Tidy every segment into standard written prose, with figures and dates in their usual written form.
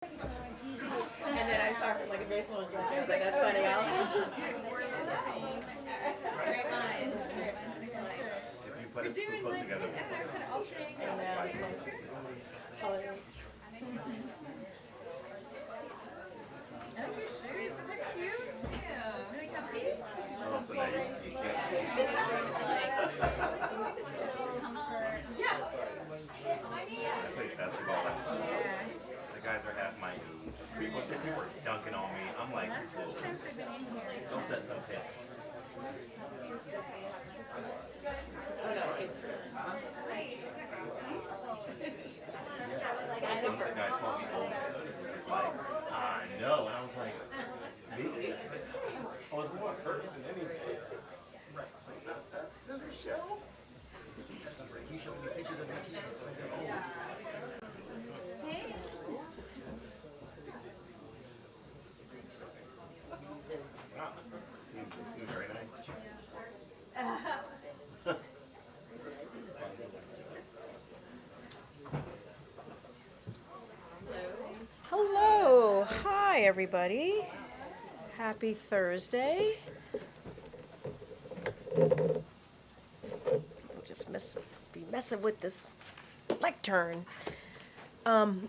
And then I started like a very slow joke. I was like, that's funny. If you put us close together, oh, so now you can't see. I played basketball last time. The guys are half my age. People were dunking on me. I'm like, whoa. Don't set some picks. One of the guys called me old. He was just like, I know. And I was like, me? I was more hurt than anything. There's a show? He's like, he showed me pictures of my kids. I said, oh. Wow. Seems very nice. Hello. Hi, everybody. Happy Thursday. I'll just be messing with this lectern.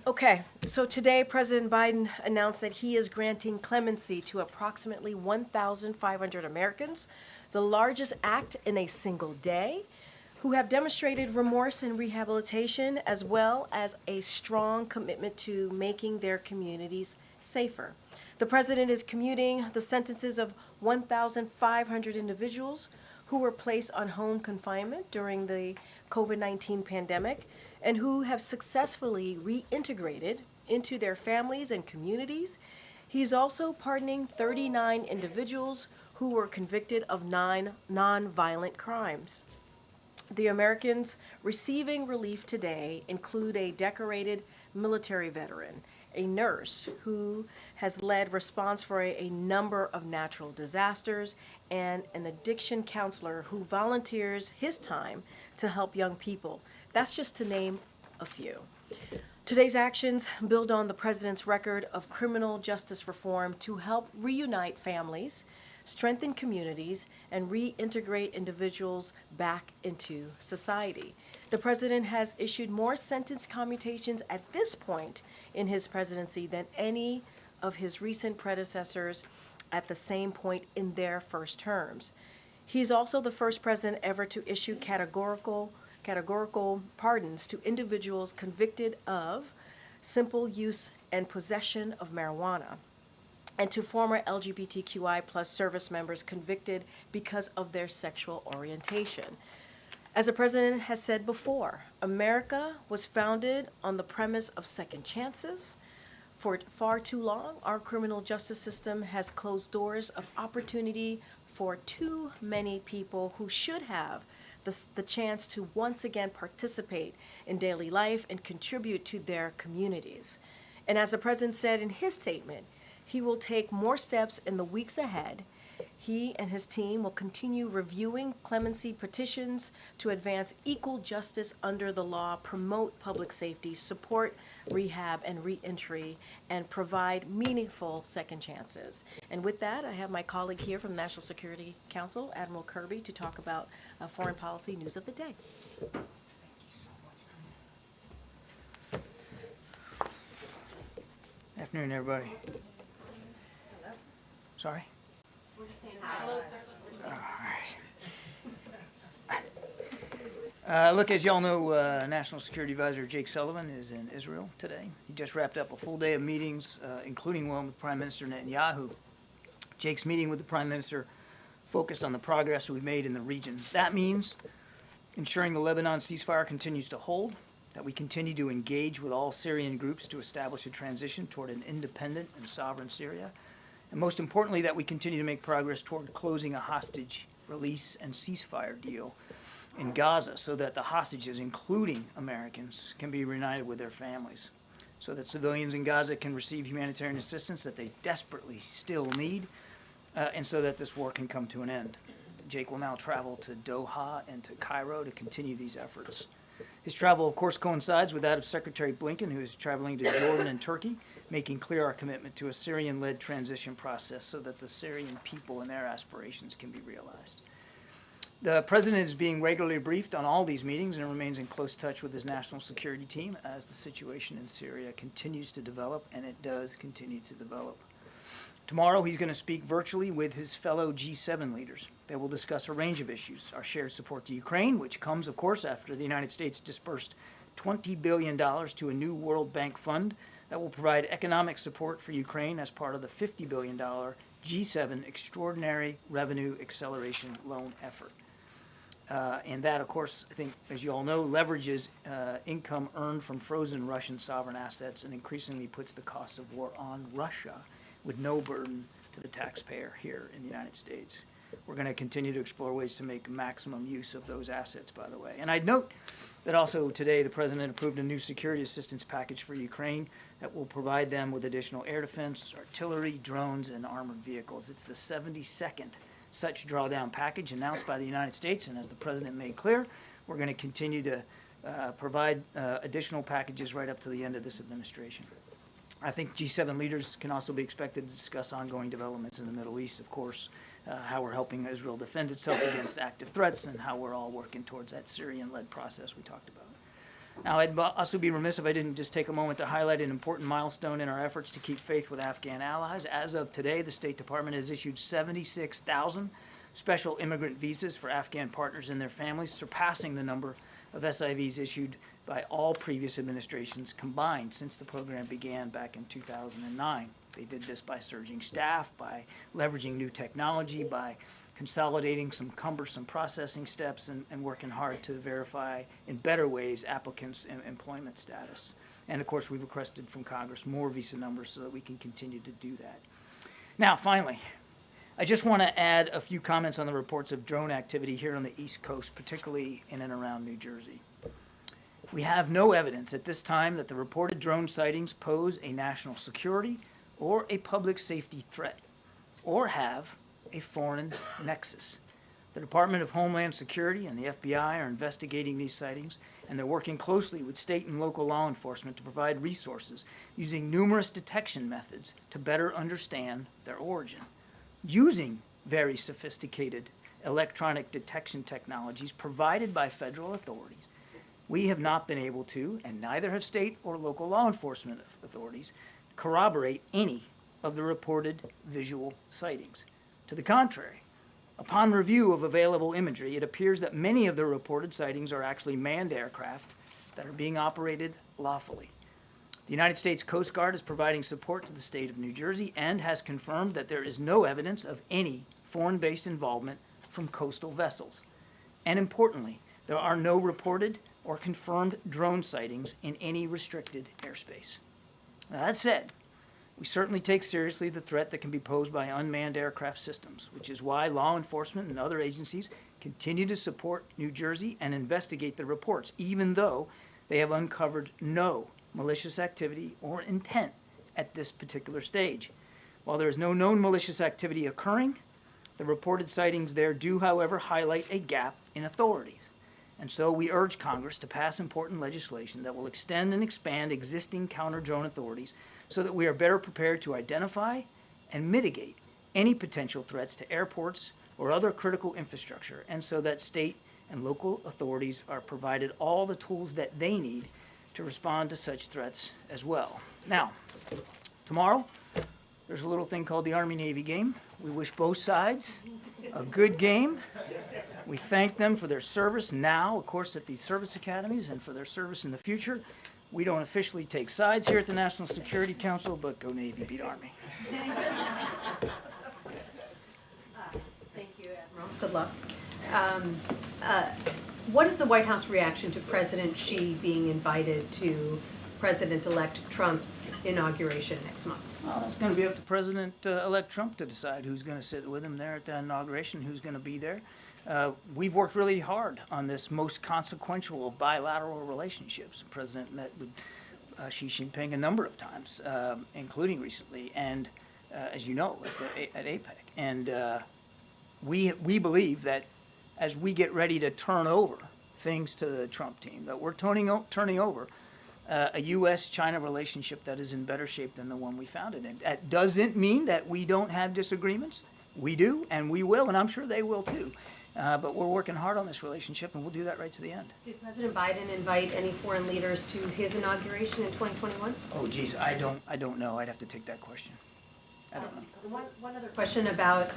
Okay, so today President Biden announced that he is granting clemency to approximately 1,500 Americans, the largest act in a single day, who have demonstrated remorse and rehabilitation, as well as a strong commitment to making their communities safer. The president is commuting the sentences of 1,500 individuals who were placed on home confinement during the COVID-19 pandemic and who have successfully reintegrated into their families and communities. He's also pardoning 39 individuals who were convicted of 9 non-violent crimes. The Americans receiving relief today include a decorated military veteran, a nurse who has led response for a number of natural disasters, and an addiction counselor who volunteers his time to help young people. That's just to name a few. Today's actions build on the president's record of criminal justice reform to help reunite families, strengthen communities, and reintegrate individuals back into society. The president has issued more sentence commutations at this point in his presidency than any of his recent predecessors at the same point in their first terms. He's also the first president ever to issue categorical pardons to individuals convicted of simple use and possession of marijuana, and to former LGBTQI plus service members convicted because of their sexual orientation. As the president has said before, America was founded on the premise of second chances. For far too long, our criminal justice system has closed doors of opportunity for too many people who should have the chance to once again participate in daily life and contribute to their communities. And as the president said in his statement, he will take more steps in the weeks ahead. He and his team will continue reviewing clemency petitions to advance equal justice under the law, promote public safety, support rehab and reentry, and provide meaningful second chances. And with that, I have my colleague here from the National Security Council, Admiral Kirby, to talk about foreign policy news of the day. Afternoon, everybody. Sorry? We're just saying hello, sir. All right. Look, as y'all know, National Security Advisor Jake Sullivan is in Israel today. He just wrapped up a full day of meetings, including one with Prime Minister Netanyahu. Jake's meeting with the Prime Minister focused on the progress we've made in the region. That means ensuring the Lebanon ceasefire continues to hold, that we continue to engage with all Syrian groups to establish a transition toward an independent and sovereign Syria, and most importantly, that we continue to make progress toward closing a hostage release and ceasefire deal in Gaza so that the hostages, including Americans, can be reunited with their families, so that civilians in Gaza can receive humanitarian assistance that they desperately still need, and so that this war can come to an end. Jake will now travel to Doha and to Cairo to continue these efforts. His travel, of course, coincides with that of Secretary Blinken, who is traveling to Jordan and Turkey making clear our commitment to a Syrian-led transition process so that the Syrian people and their aspirations can be realized. The President is being regularly briefed on all these meetings and remains in close touch with his national security team as the situation in Syria continues to develop, and it does continue to develop. Tomorrow, he's going to speak virtually with his fellow G7 leaders. They will discuss a range of issues: our shared support to Ukraine, which comes, of course, after the United States dispersed $20 billion to a new World Bank fund that will provide economic support for Ukraine as part of the $50 billion G7 Extraordinary Revenue Acceleration Loan effort. And that, of course, I think, as you all know, leverages income earned from frozen Russian sovereign assets and increasingly puts the cost of war on Russia with no burden to the taxpayer here in the United States. We're going to continue to explore ways to make maximum use of those assets, by the way. And I'd note that also today the President approved a new security assistance package for Ukraine that will provide them with additional air defense, artillery, drones, and armored vehicles. It's the 72nd such drawdown package announced by the United States, and as the President made clear, we're going to continue to provide additional packages right up to the end of this administration. I think G7 leaders can also be expected to discuss ongoing developments in the Middle East, of course, how we're helping Israel defend itself against active threats, and how we're all working towards that Syrian-led process we talked about. Now, I'd also be remiss if I didn't just take a moment to highlight an important milestone in our efforts to keep faith with Afghan allies. As of today, the State Department has issued 76,000 special immigrant visas for Afghan partners and their families, surpassing the number of SIVs issued by all previous administrations combined since the program began back in 2009. They did this by surging staff, by leveraging new technology, by consolidating some cumbersome processing steps, and working hard to verify in better ways applicants' employment status. And of course, we've requested from Congress more visa numbers so that we can continue to do that. Now, finally, I just want to add a few comments on the reports of drone activity here on the East Coast, particularly in and around New Jersey. We have no evidence at this time that the reported drone sightings pose a national security or a public safety threat, or have a foreign nexus. The Department of Homeland Security and the FBI are investigating these sightings, and they're working closely with state and local law enforcement to provide resources using numerous detection methods to better understand their origin. Using very sophisticated electronic detection technologies provided by federal authorities, we have not been able to, and neither have state or local law enforcement authorities, corroborate any of the reported visual sightings. To the contrary, upon review of available imagery, it appears that many of the reported sightings are actually manned aircraft that are being operated lawfully. The United States Coast Guard is providing support to the state of New Jersey and has confirmed that there is no evidence of any foreign-based involvement from coastal vessels. And importantly, there are no reported or confirmed drone sightings in any restricted airspace. Now, that said, we certainly take seriously the threat that can be posed by unmanned aircraft systems, which is why law enforcement and other agencies continue to support New Jersey and investigate the reports, even though they have uncovered no malicious activity or intent at this particular stage. While there is no known malicious activity occurring, the reported sightings there do, however, highlight a gap in authorities. And so we urge Congress to pass important legislation that will extend and expand existing counter-drone authorities so that we are better prepared to identify and mitigate any potential threats to airports or other critical infrastructure, and so that state and local authorities are provided all the tools that they need to respond to such threats as well. Now, tomorrow, there's a little thing called the Army-Navy game. We wish both sides a good game. We thank them for their service now, of course, at these service academies, and for their service in the future. We don't officially take sides here at the National Security Council, but go Navy, beat Army. Thank you, Admiral. Good luck. What is the White House reaction to President Xi being invited to President-elect Trump's inauguration next month? Well, it's going to be up to President-elect Trump to decide who's going to sit with him there at the inauguration, who's going to be there. We've worked really hard on this most consequential of bilateral relationships. The President met with Xi Jinping a number of times, including recently, and as you know, at APEC. And we believe that as we get ready to turn over things to the Trump team, that we're turning over a U.S.-China relationship that is in better shape than the one we found it in. That doesn't mean that we don't have disagreements. We do, and we will, and I'm sure they will too. But we're working hard on this relationship, and we'll do that right to the end. Did President Biden invite any foreign leaders to his inauguration in 2021? Oh, geez, I don't know. I'd have to take that question. I don't know. One other question about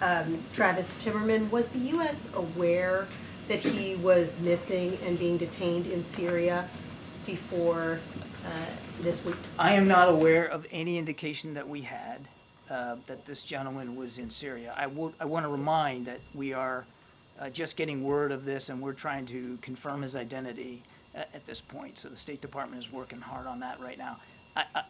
Travis Timmerman. Was the U.S. aware that he was missing and being detained in Syria before this week? I am not aware of any indication that we had that this gentleman was in Syria. I want to remind that we are just getting word of this, and we're trying to confirm his identity at this point. So the State Department is working hard on that right now.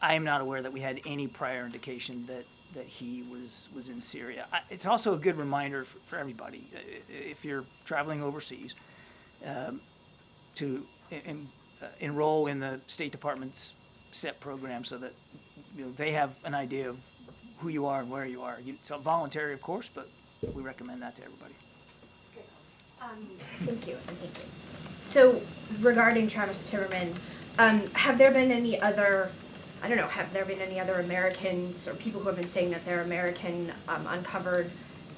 I am not aware that we had any prior indication that he was in Syria. It's also a good reminder for everybody, if you're traveling overseas, to enroll in the State Department's STEP program so that they have an idea of who you are and where you are. It's voluntary, of course, but we recommend that to everybody. Thank you. So regarding Travis Timmerman, have there been any other, have there been any other Americans or people who have been saying that they're American uncovered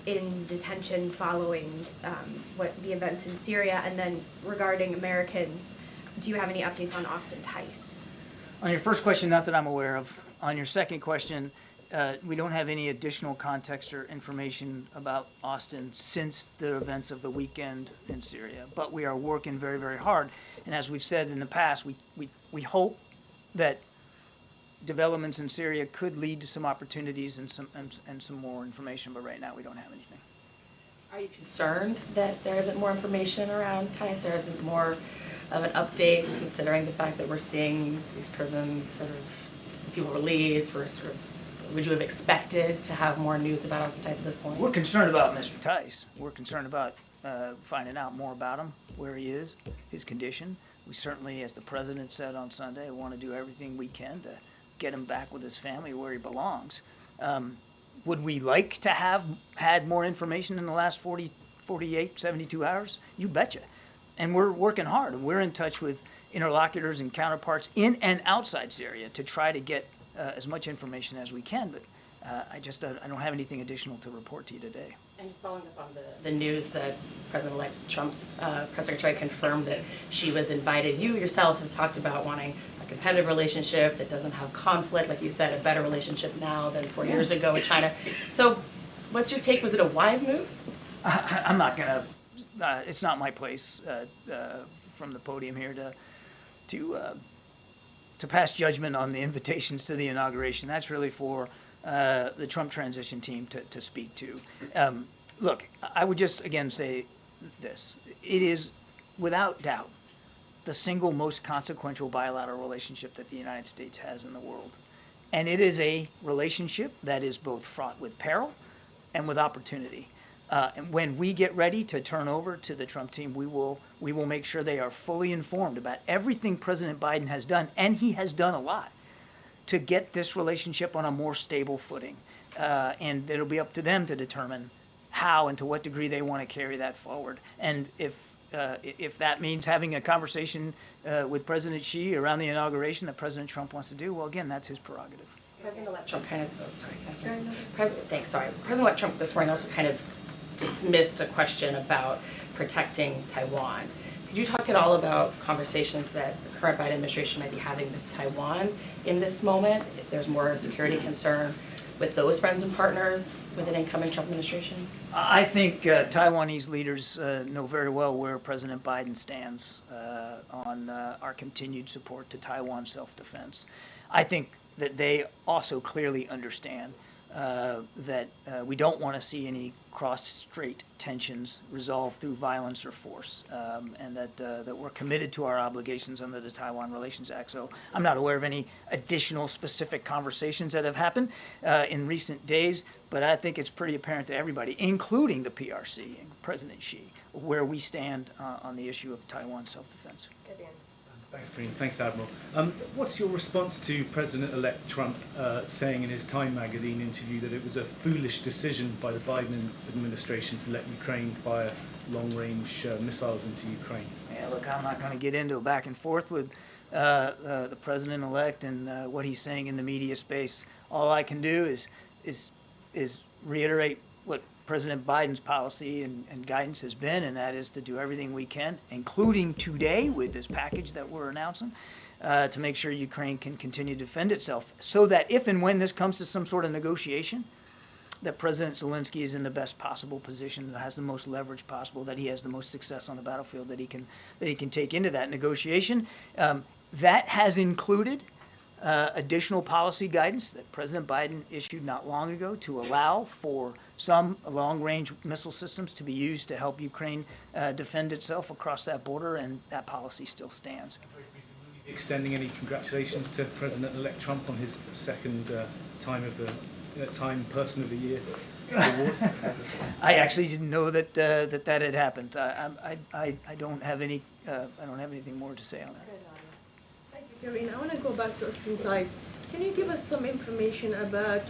in detention following what the events in Syria? And then regarding Americans, do you have any updates on Austin Tice? On your first question, not that I'm aware of. On your second question, we don't have any additional context or information about Austin since the events of the weekend in Syria. But we are working very, very hard. And as we've said in the past, we hope that developments in Syria could lead to some opportunities and some more information. But right now, we don't have anything. Are you concerned that there isn't more information around Tice? There isn't more of an update, considering the fact that we're seeing these prisons sort of people released? Would you have expected to have more news about Austin Tice at this point? We're concerned about Mr. Tice. We're concerned about finding out more about him, where he is, his condition. We certainly, as the president said on Sunday, want to do everything we can to get him back with his family where he belongs. Would we like to have had more information in the last 48, 72 hours? You betcha. And we're working hard. We're in touch with interlocutors and counterparts in and outside Syria to try to get as much information as we can, but I don't have anything additional to report to you today. And just following up on the news that President-elect Trump's press secretary confirmed that she was invited. You yourself have talked about wanting a competitive relationship that doesn't have conflict, like you said, a better relationship now than 4 years ago with China. So what's your take? Was it a wise move? I'm not going to, it's not my place from the podium here to pass judgment on the invitations to the inauguration. That's really for the Trump transition team to speak to. Look, I would just again say this. It is without doubt the single most consequential bilateral relationship that the United States has in the world. And it is a relationship that is both fraught with peril and with opportunity. And when we get ready to turn over to the Trump team, we will make sure they are fully informed about everything President Biden has done, and he has done a lot, to get this relationship on a more stable footing. And it'll be up to them to determine how and to what degree they want to carry that forward. And if that means having a conversation with President Xi around the inauguration that President Trump wants to do, well, again, that's his prerogative. President-elect Trump President-elect Trump this morning also kind of dismissed a question about protecting Taiwan. Could you talk at all about conversations that the current Biden administration might be having with Taiwan in this moment? If there's more security concern with those friends and partners with an incoming Trump administration? I think Taiwanese leaders know very well where President Biden stands on our continued support to Taiwan's self-defense. I think that they also clearly understand that we don't want to see any cross-strait tensions resolved through violence or force, and that we're committed to our obligations under the Taiwan Relations Act. So I'm not aware of any additional specific conversations that have happened in recent days, but I think it's pretty apparent to everybody, including the PRC and President Xi, where we stand on the issue of Taiwan self-defense. Thanks, Karine. Thanks, Admiral. What's your response to President-elect Trump saying in his Time magazine interview that it was a foolish decision by the Biden administration to let Ukraine fire long-range missiles into Ukraine? Yeah, look, I'm not going to get into a back and forth with the president-elect and what he's saying in the media space. All I can do is reiterate what President Biden's policy and guidance has been, and that is to do everything we can, including today with this package that we're announcing, to make sure Ukraine can continue to defend itself, so that if and when this comes to some sort of negotiation, that President Zelensky is in the best possible position, that has the most leverage possible, that he has the most success on the battlefield that he can take into that negotiation. That has included additional policy guidance that President Biden issued not long ago to allow for some long-range missile systems to be used to help Ukraine defend itself across that border, and that policy still stands. Extending any congratulations to President-elect Trump on his second Time Person of the Year award. I actually didn't know that that had happened. I don't have any. I don't have anything more to say on that. Thank you, Karine. I want to go back to Austin Tice. Can you give us some information about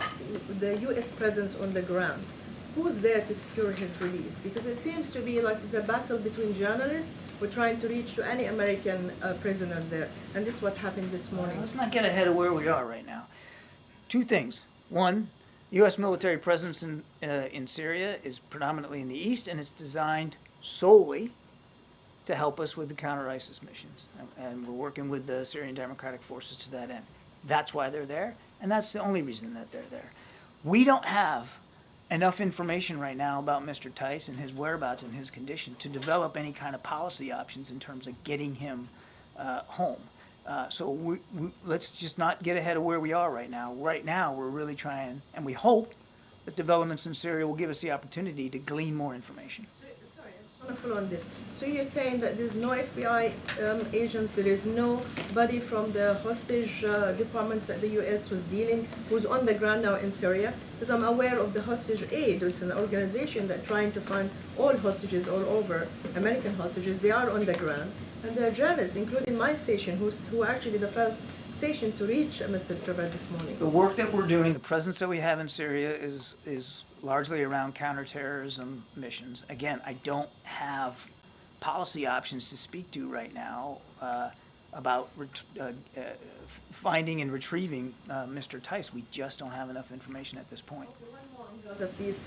the U.S. presence on the ground? Who's there to secure his release? Because it seems to be like it's a battle between journalists. We're trying to reach to any American prisoners there. And this is what happened this morning. Let's not get ahead of where we are right now. Two things. One, U.S. military presence in Syria is predominantly in the east, and it's designed solely to help us with the counter-ISIS missions. And we're working with the Syrian Democratic Forces to that end. That's why they're there, and that's the only reason that they're there. We don't have enough information right now about Mr. Tice and his whereabouts and his condition to develop any kind of policy options in terms of getting him home. So let's just not get ahead of where we are right now. Right now, we're really trying, and we hope that developments in Syria will give us the opportunity to glean more information. Sorry, I just want to follow on this. So you're saying that there's no FBI agent, there is nobody from the hostage departments that the U.S. was dealing, who's on the ground now in Syria? Because I'm aware of the Hostage Aid. It's an organization that's trying to find all hostages all over, American hostages. They are on the ground. And there are journalists, including my station, who are actually the first station to reach Mr. Trevor this morning. The work that we're doing, the presence that we have in Syria is largely around counterterrorism missions. Again, I don't have policy options to speak to right now about finding and retrieving Mr. Tice. We just don't have enough information at this point. Gaza, please.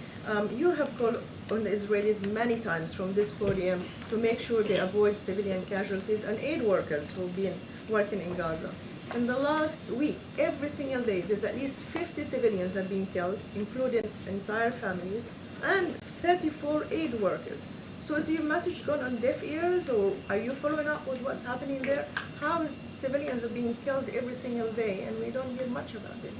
You have called on the Israelis many times from this podium to make sure they avoid civilian casualties and aid workers who've been working in Gaza. In the last week, every single day, there's at least 50 civilians have been killed, including entire families, and 34 aid workers. So has your message gone on deaf ears, or are you following up with what's happening there? How is civilians are being killed every single day, and we don't hear much about it?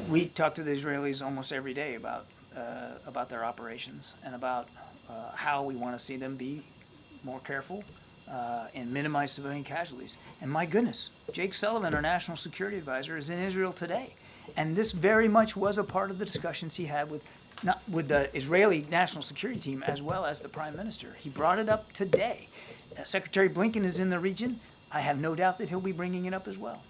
We talk to the Israelis almost every day about their operations and about how we want to see them be more careful and minimize civilian casualties. And my goodness, Jake Sullivan, our national security advisor, is in Israel today. And this very much was a part of the discussions he had with the Israeli national security team as well as the prime minister. He brought it up today. Secretary Blinken is in the region. I have no doubt that he'll be bringing it up as well.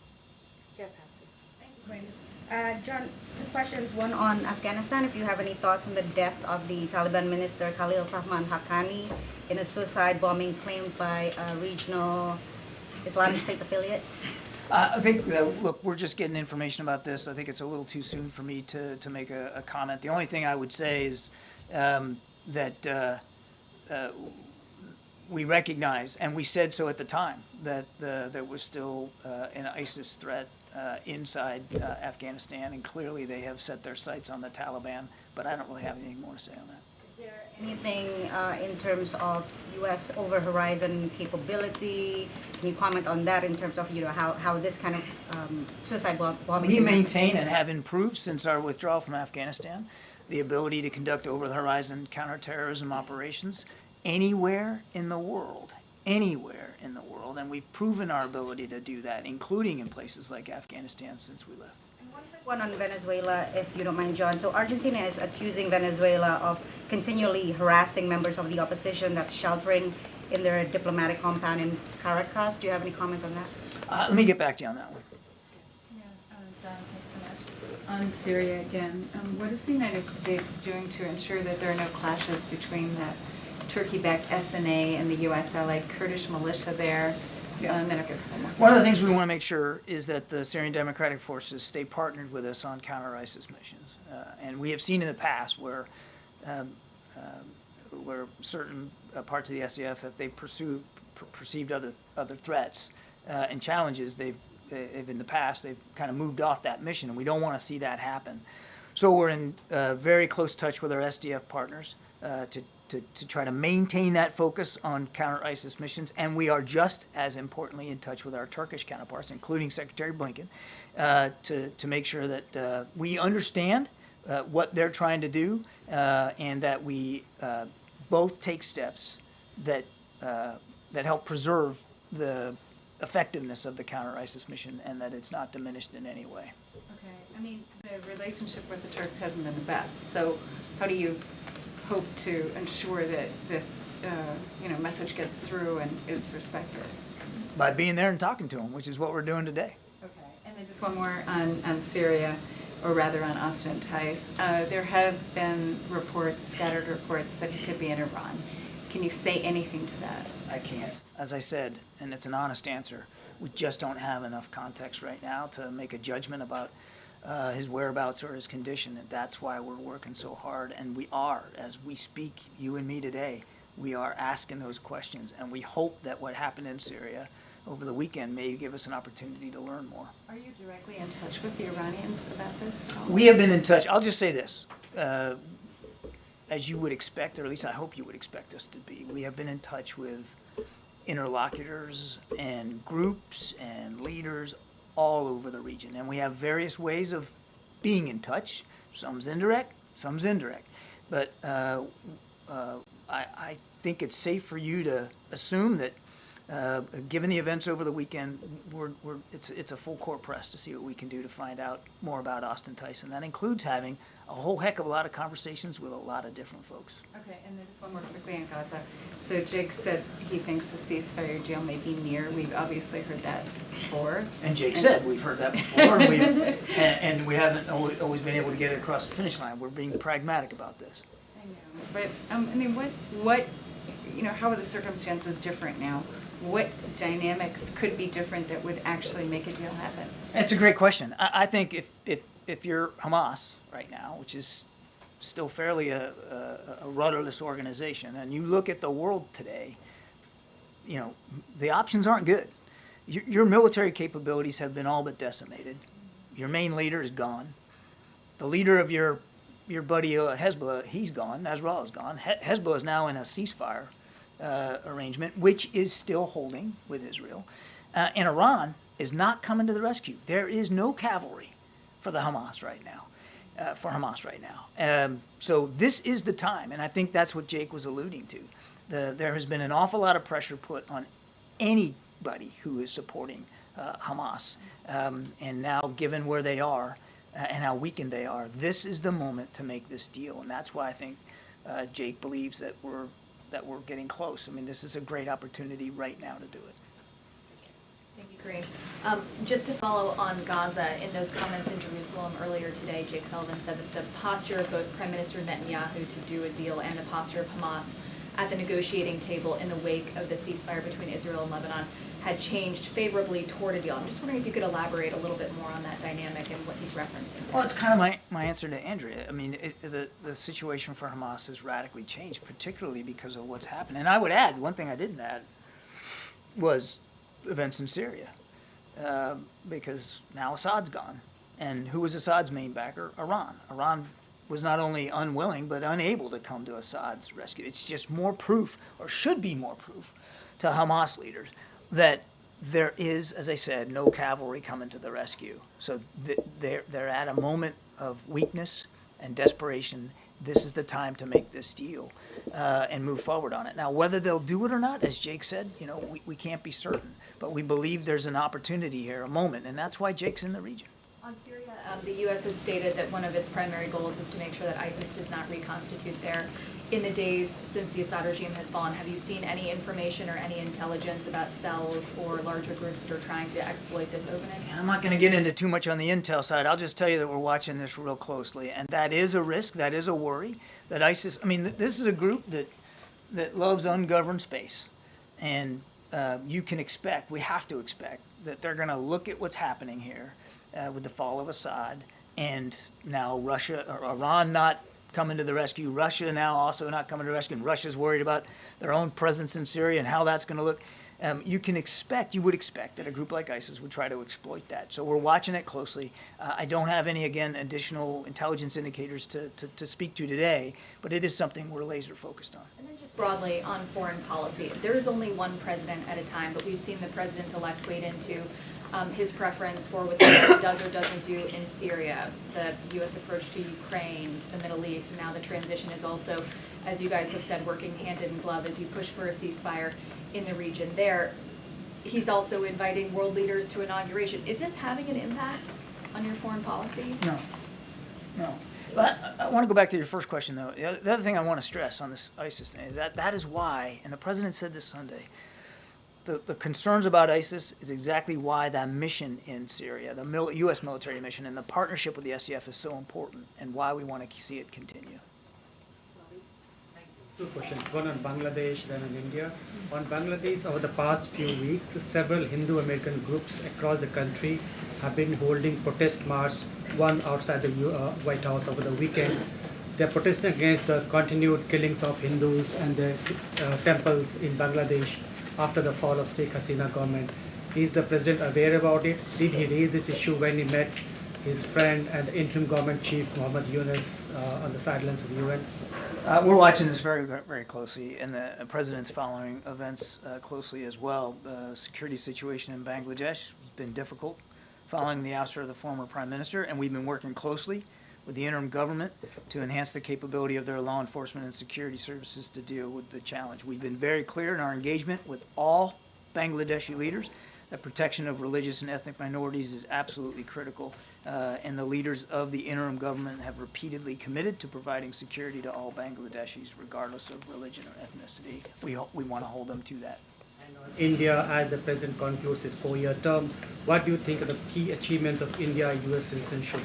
Yeah, Patsy. Thank you, Karine. John, two questions. One on Afghanistan. If you have any thoughts on the death of the Taliban minister Khalil Rahman Haqqani in a suicide bombing claimed by a regional Islamic State affiliate? I think, look, we're just getting information about this. I think it's a little too soon for me to make a comment. The only thing I would say is that we recognize, and we said so at the time, that there was still an ISIS threat inside Afghanistan, and clearly they have set their sights on the Taliban, but I don't really have anything more to say on that. Is there anything in terms of U.S. over-horizon capability? Can you comment on that in terms of how this kind of suicide bombing? We maintain and have improved since our withdrawal from Afghanistan the ability to conduct over-the-horizon counterterrorism operations anywhere in the world, and we've proven our ability to do that, including in places like Afghanistan since we left. And one quick one on Venezuela, if you don't mind, John. So Argentina is accusing Venezuela of continually harassing members of the opposition that's sheltering in their diplomatic compound in Caracas. Do you have any comments on that? Let me get back to you on that one. Yeah, John, thanks so much. On Syria again, what is the United States doing to ensure that there are no clashes between the Turkey-backed SNA and the U.S. allied Kurdish militia there? And then I've got a couple more. One of the things we want to make sure is that the Syrian Democratic Forces stay partnered with us on counter-ISIS missions. And we have seen in the past where certain parts of the SDF, if they perceived other threats and challenges, they've in the past, they've kind of moved off that mission, and we don't want to see that happen. So we're in very close touch with our SDF partners to try to maintain that focus on counter-ISIS missions, and we are just as importantly in touch with our Turkish counterparts, including Secretary Blinken, to make sure that we understand what they're trying to do, and that we both take steps that help preserve the effectiveness of the counter-ISIS mission, and that it's not diminished in any way. Okay, I mean, the relationship with the Turks hasn't been the best, so how do you hope to ensure that this, message gets through and is respected? By being there and talking to them, which is what we're doing today. Okay, and then just one more on Syria, or rather on Austin Tice. There have been scattered reports that he could be in Iran. Can you say anything to that? I can't. As I said, and it's an honest answer, we just don't have enough context right now to make a judgment about his whereabouts or his condition, and that's why we're working so hard. And we are, as we speak, you and me today, we are asking those questions, and we hope that what happened in Syria over the weekend may give us an opportunity to learn more. Are you directly in touch with the Iranians about this at all? We have been in touch. I'll just say this. As you would expect, or at least I hope you would expect us to be, we have been in touch with interlocutors and groups and leaders all over the region. And we have various ways of being in touch. Some's indirect, some's indirect. But I think it's safe for you to assume that given the events over the weekend, it's a full court press to see what we can do to find out more about Austin Tice. That includes having a whole heck of a lot of conversations with a lot of different folks. Okay, and then just one more quickly on Gaza. So Jake said he thinks the ceasefire deal may be near. We've obviously heard that before. And Jake said we've heard that before, and we haven't always been able to get it across the finish line. We're being pragmatic about this. I know, but I mean, what, how are the circumstances different now? What dynamics could be different that would actually make a deal happen? That's a great question. I think if you're Hamas right now, which is still fairly a rudderless organization, and you look at the world today, the options aren't good. Your military capabilities have been all but decimated. Your main leader is gone. The leader of your buddy Hezbollah, he's gone. Nasrallah is gone. Hezbollah is now in a ceasefire arrangement, which is still holding with Israel. And Iran is not coming to the rescue. There is no cavalry for Hamas right now. So this is the time, and I think that's what Jake was alluding to. There has been an awful lot of pressure put on anybody who is supporting Hamas. And now, given where they are and how weakened they are, this is the moment to make this deal. And that's why I think Jake believes that we're getting close. I mean, this is a great opportunity right now to do it. Thank you, Karine. Just to follow on Gaza, in those comments in Jerusalem earlier today, Jake Sullivan said that the posture of both Prime Minister Netanyahu to do a deal and the posture of Hamas at the negotiating table in the wake of the ceasefire between Israel and Lebanon had changed favorably toward a deal. I'm just wondering if you could elaborate a little bit more on that dynamic and what he's referencing there. Well, it's kind of my answer to Andrea. I mean, the situation for Hamas has radically changed, particularly because of what's happened. And I would add, one thing I didn't add was events in Syria, because now Assad's gone. And who was Assad's main backer? Iran. Iran was not only unwilling, but unable to come to Assad's rescue. It's just more proof, or should be more proof, to Hamas leaders that there is, as I said, no cavalry coming to the rescue. So they're at a moment of weakness and desperation. This is the time to make this deal and move forward on it. Now, whether they'll do it or not, as Jake said, we can't be certain. But we believe there's an opportunity here, a moment, and that's why Jake's in the region. On Syria, the U.S. has stated that one of its primary goals is to make sure that ISIS does not reconstitute there. In the days since the Assad regime has fallen, have you seen any information or any intelligence about cells or larger groups that are trying to exploit this opening? I'm not going to get into too much on the intel side. I'll just tell you that we're watching this real closely, and that is a risk, that is a worry, that ISIS, I mean, this is a group that loves ungoverned space, and you can expect, we have to expect, that they're going to look at what's happening here with the fall of Assad, and now Russia or Iran not coming to the rescue, Russia now also not coming to the rescue, and Russia's worried about their own presence in Syria and how that's going to look. You would expect that a group like ISIS would try to exploit that. So we're watching it closely. I don't have any, again, additional intelligence indicators to speak to today, but it is something we're laser focused on. And then just broadly on foreign policy, there is only one president at a time, but we've seen the president-elect wade into his preference for what the U.S. does or doesn't do in Syria, the U.S. approach to Ukraine, to the Middle East, and now the transition is also, as you guys have said, working hand in glove as you push for a ceasefire in the region there. He's also inviting world leaders to inauguration. Is this having an impact on your foreign policy? No. But I want to go back to your first question, though. The other thing I want to stress on this ISIS thing is that is why, and the president said this Sunday, the concerns about ISIS is exactly why that mission in Syria, the U.S. military mission, and the partnership with the SDF is so important, and why we want to see it continue. Two questions, one on Bangladesh, then on India. On Bangladesh, over the past few weeks, several Hindu American groups across the country have been holding protest march, one outside the White House over the weekend. They're protesting against the continued killings of Hindus and their temples in Bangladesh after the fall of Sheikh Hasina government. Is the president aware about it? Did he raise this issue when he met his friend and the interim government chief, Muhammad Yunus, on the sidelines of the UN? We're watching this very, very closely, and the president's following events closely as well. The security situation in Bangladesh has been difficult following the ouster of the former prime minister, and we've been working closely with the interim government to enhance the capability of their law enforcement and security services to deal with the challenge. We've been very clear in our engagement with all Bangladeshi leaders that protection of religious and ethnic minorities is absolutely critical, and the leaders of the interim government have repeatedly committed to providing security to all Bangladeshis, regardless of religion or ethnicity. We want to hold them to that. And on India, as the president concludes his 4-year term, what do you think are the key achievements of India-US citizenship?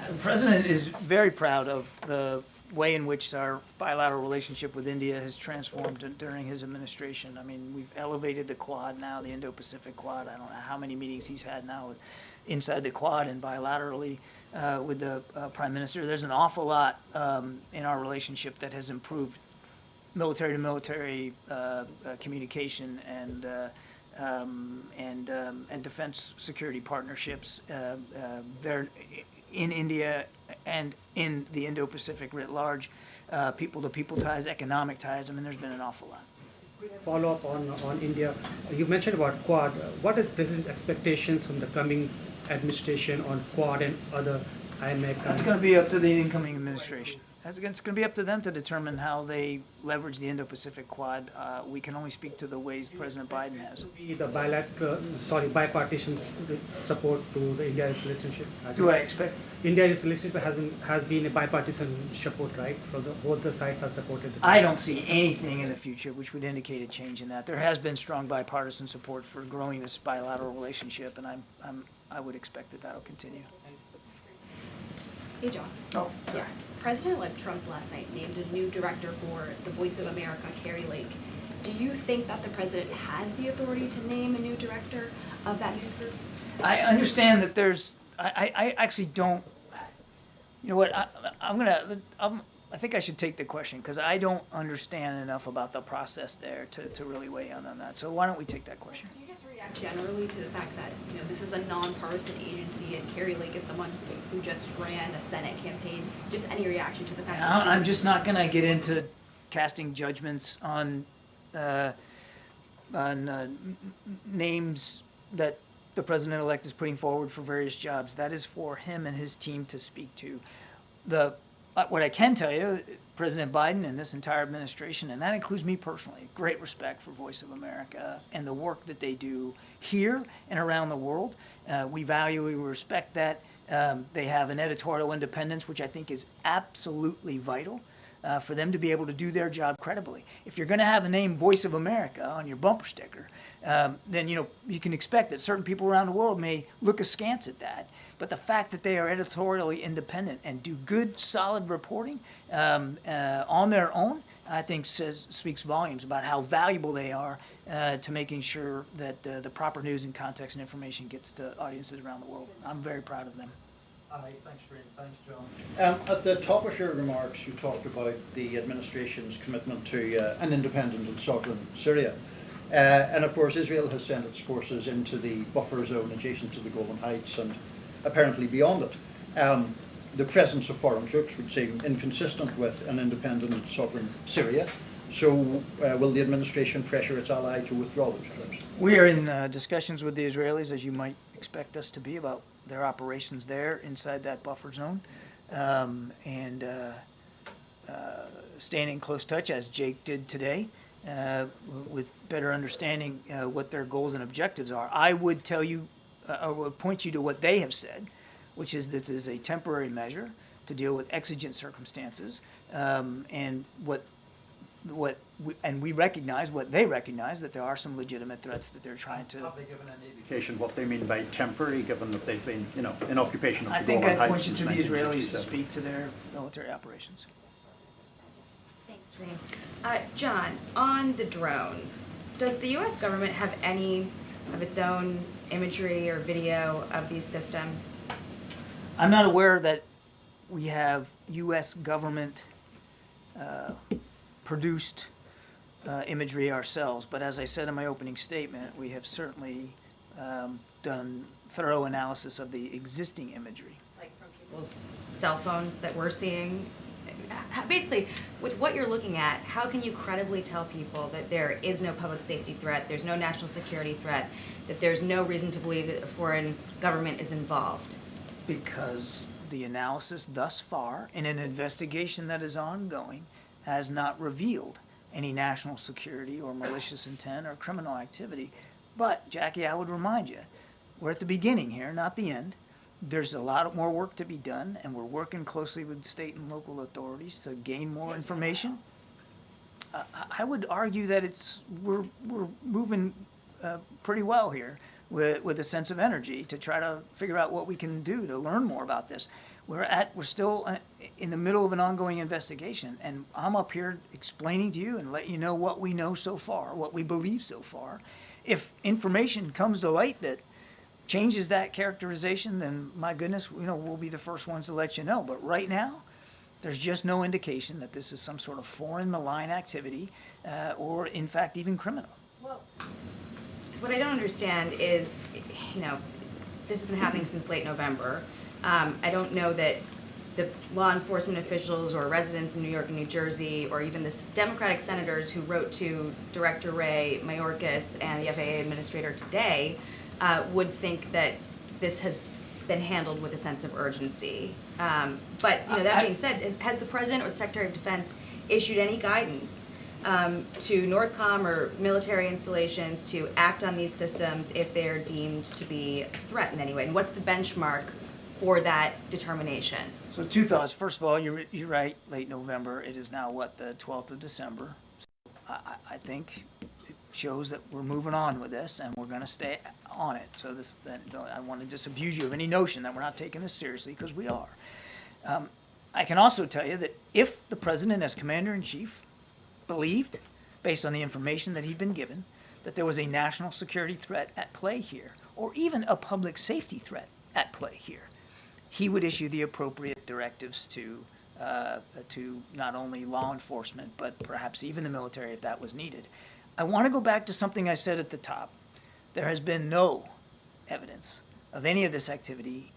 The president is very proud of the way in which our bilateral relationship with India has transformed during his administration. I mean, we've elevated the Quad now, the Indo-Pacific Quad. I don't know how many meetings he's had now inside the Quad and bilaterally with the Prime Minister. There's an awful lot in our relationship that has improved military-to-military communication and defense security partnerships. They're in India and in the Indo-Pacific writ large, people-to-people ties, economic ties. I mean, there's been an awful lot. Follow up on India. You mentioned about Quad. What is President's expectations from the coming administration on Quad and other IMEC? That's going to be up to the incoming administration. It's going to be up to them to determine how they leverage the Indo-Pacific Quad. We can only speak to the ways President Biden has. The bipartisan support to the India-US relationship. Do I expect? India-US relationship has been a bipartisan support, right? Both the sides have supported it. I don't see anything in the future which would indicate a change in that. There has been strong bipartisan support for growing this bilateral relationship, and I would expect that that'll continue. Hey, John. Oh, sorry. Yeah. President-elect Trump last night named a new director for the Voice of America, Carrie Lake. Do you think that the president has the authority to name a new director of that news group? I understand that there's. I actually don't. You know what? I think I should take the question because I don't understand enough about the process there to really weigh in on that. So why don't we take that question? Can you just react generally to the fact that this is a nonpartisan agency and Carrie Lake is someone who just ran a Senate campaign? Just any reaction to the fact that I'm just not going to get into casting judgments on names that the president-elect is putting forward for various jobs. That is for him and his team to speak to. What I can tell you, President Biden and this entire administration, and that includes me personally, great respect for Voice of America and the work that they do here and around the world. We value, we respect that. They have an editorial independence, which I think is absolutely vital for them to be able to do their job credibly. If you're going to have the name Voice of America on your bumper sticker, then you can expect that certain people around the world may look askance at that. But the fact that they are editorially independent and do good, solid reporting on their own, I think speaks volumes about how valuable they are to making sure that the proper news and context and information gets to audiences around the world. I'm very proud of them. Hi, thanks, Karine. Thanks, John. At the top of your remarks, you talked about the administration's commitment to an independent and sovereign Syria. And of course, Israel has sent its forces into the buffer zone adjacent to the Golan Heights and apparently beyond it. The presence of foreign troops would seem inconsistent with an independent and sovereign Syria. So will the administration pressure its ally to withdraw those troops? We are in discussions with the Israelis, as you might expect us to be, about their operations there inside that buffer zone, and staying in close touch, as Jake did today, with better understanding what their goals and objectives are. I would tell you, or would point you to what they have said, which is this is a temporary measure to deal with exigent circumstances, and we recognize what they recognize, that there are some legitimate threats that they're trying to. Have they given any indication what they mean by temporary, given that they've been, in occupation of the I think Golan I'd Heights point you since to the Israelis to 1967? speak to their military operations. Thanks, Karine. John, on the drones, does the U.S. government have any of its own imagery or video of these systems? I'm not aware that we have U.S. government produced imagery ourselves, but as I said in my opening statement, we have certainly done thorough analysis of the existing imagery. Like from people's cell phones that we're seeing? Basically, with what you're looking at, how can you credibly tell people that there is no public safety threat, there's no national security threat, that there's no reason to believe that a foreign government is involved? Because the analysis thus far, in an investigation that is ongoing, has not revealed any national security or malicious intent or criminal activity. But, Jackie, I would remind you, we're at the beginning here, not the end. There's a lot more work to be done, and we're working closely with state and local authorities to gain more information. I would argue that we're moving pretty well here with a sense of energy to try to figure out what we can do to learn more about this. We're still in the middle of an ongoing investigation, and I'm up here explaining to you and letting you know what we know so far, what we believe so far. If information comes to light that changes that characterization, then my goodness, we'll be the first ones to let you know. But right now, there's just no indication that this is some sort of foreign malign activity, or in fact even criminal. Well, what I don't understand is, this has been happening since late November. I don't know that the law enforcement officials or residents in New York and New Jersey, or even the Democratic senators who wrote to Director Ray Mayorkas and the FAA administrator today, would think that this has been handled with a sense of urgency. But that being said, has the President or the Secretary of Defense issued any guidance to NORTHCOM or military installations to act on these systems if they are deemed to be a threat in any way? And what's the benchmark for that determination? So two thoughts. First of all, you're right, late November. It is now, the 12th of December. So I think it shows that we're moving on with this, and we're going to stay on it. So I want to disabuse you of any notion that we're not taking this seriously, because we are. I can also tell you that if the President, as Commander-in-Chief, believed, based on the information that he'd been given, that there was a national security threat at play here, or even a public safety threat at play here, he would issue the appropriate directives to not only law enforcement, but perhaps even the military if that was needed. I want to go back to something I said at the top. There has been no evidence of any of this activity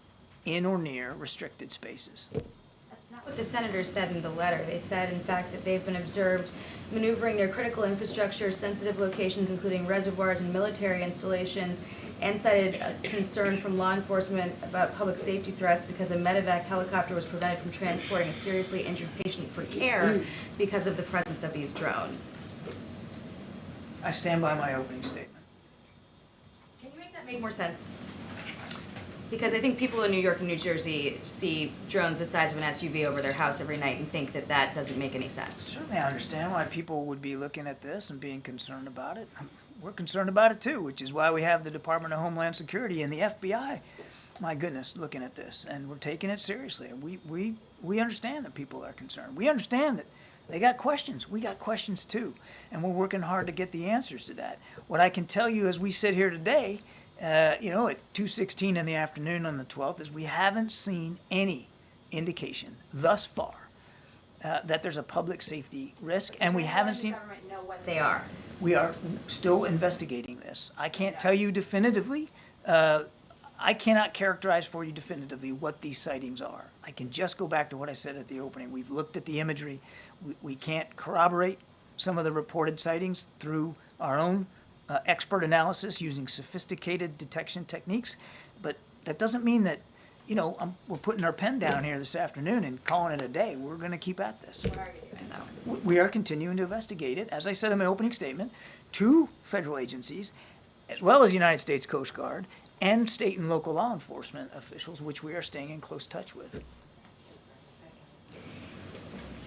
in or near restricted spaces. That's not what the senators said in the letter. They said, in fact, that they've been observed maneuvering their critical infrastructure, sensitive locations, including reservoirs and military installations, and cited a concern from law enforcement about public safety threats because a medevac helicopter was prevented from transporting a seriously injured patient for care because of the presence of these drones. I stand by my opening statement. Can you make that make more sense? Because I think people in New York and New Jersey see drones the size of an SUV over their house every night and think that that doesn't make any sense. Certainly I understand why people would be looking at this and being concerned about it. We're concerned about it too, which is why we have the Department of Homeland Security and the FBI, my goodness, looking at this. And we're taking it seriously. And we understand that people are concerned. We understand that they got questions. We got questions too. And we're working hard to get the answers to that. What I can tell you as we sit here today, at 2:16 in the afternoon on the 12th, is we haven't seen any indication thus far that there's a public safety risk, and we haven't seen. Does the government know what they are? We are still investigating this. I can't tell you definitively. I cannot characterize for you definitively what these sightings are. I can just go back to what I said at the opening. We've looked at the imagery. We can't corroborate some of the reported sightings through our own expert analysis using sophisticated detection techniques, but that doesn't mean that, we're putting our pen down here this afternoon and calling it a day. We're going to keep at this. What are you doing though? We are continuing to investigate it, as I said in my opening statement, 2 federal agencies, as well as the United States Coast Guard and state and local law enforcement officials, which we are staying in close touch with.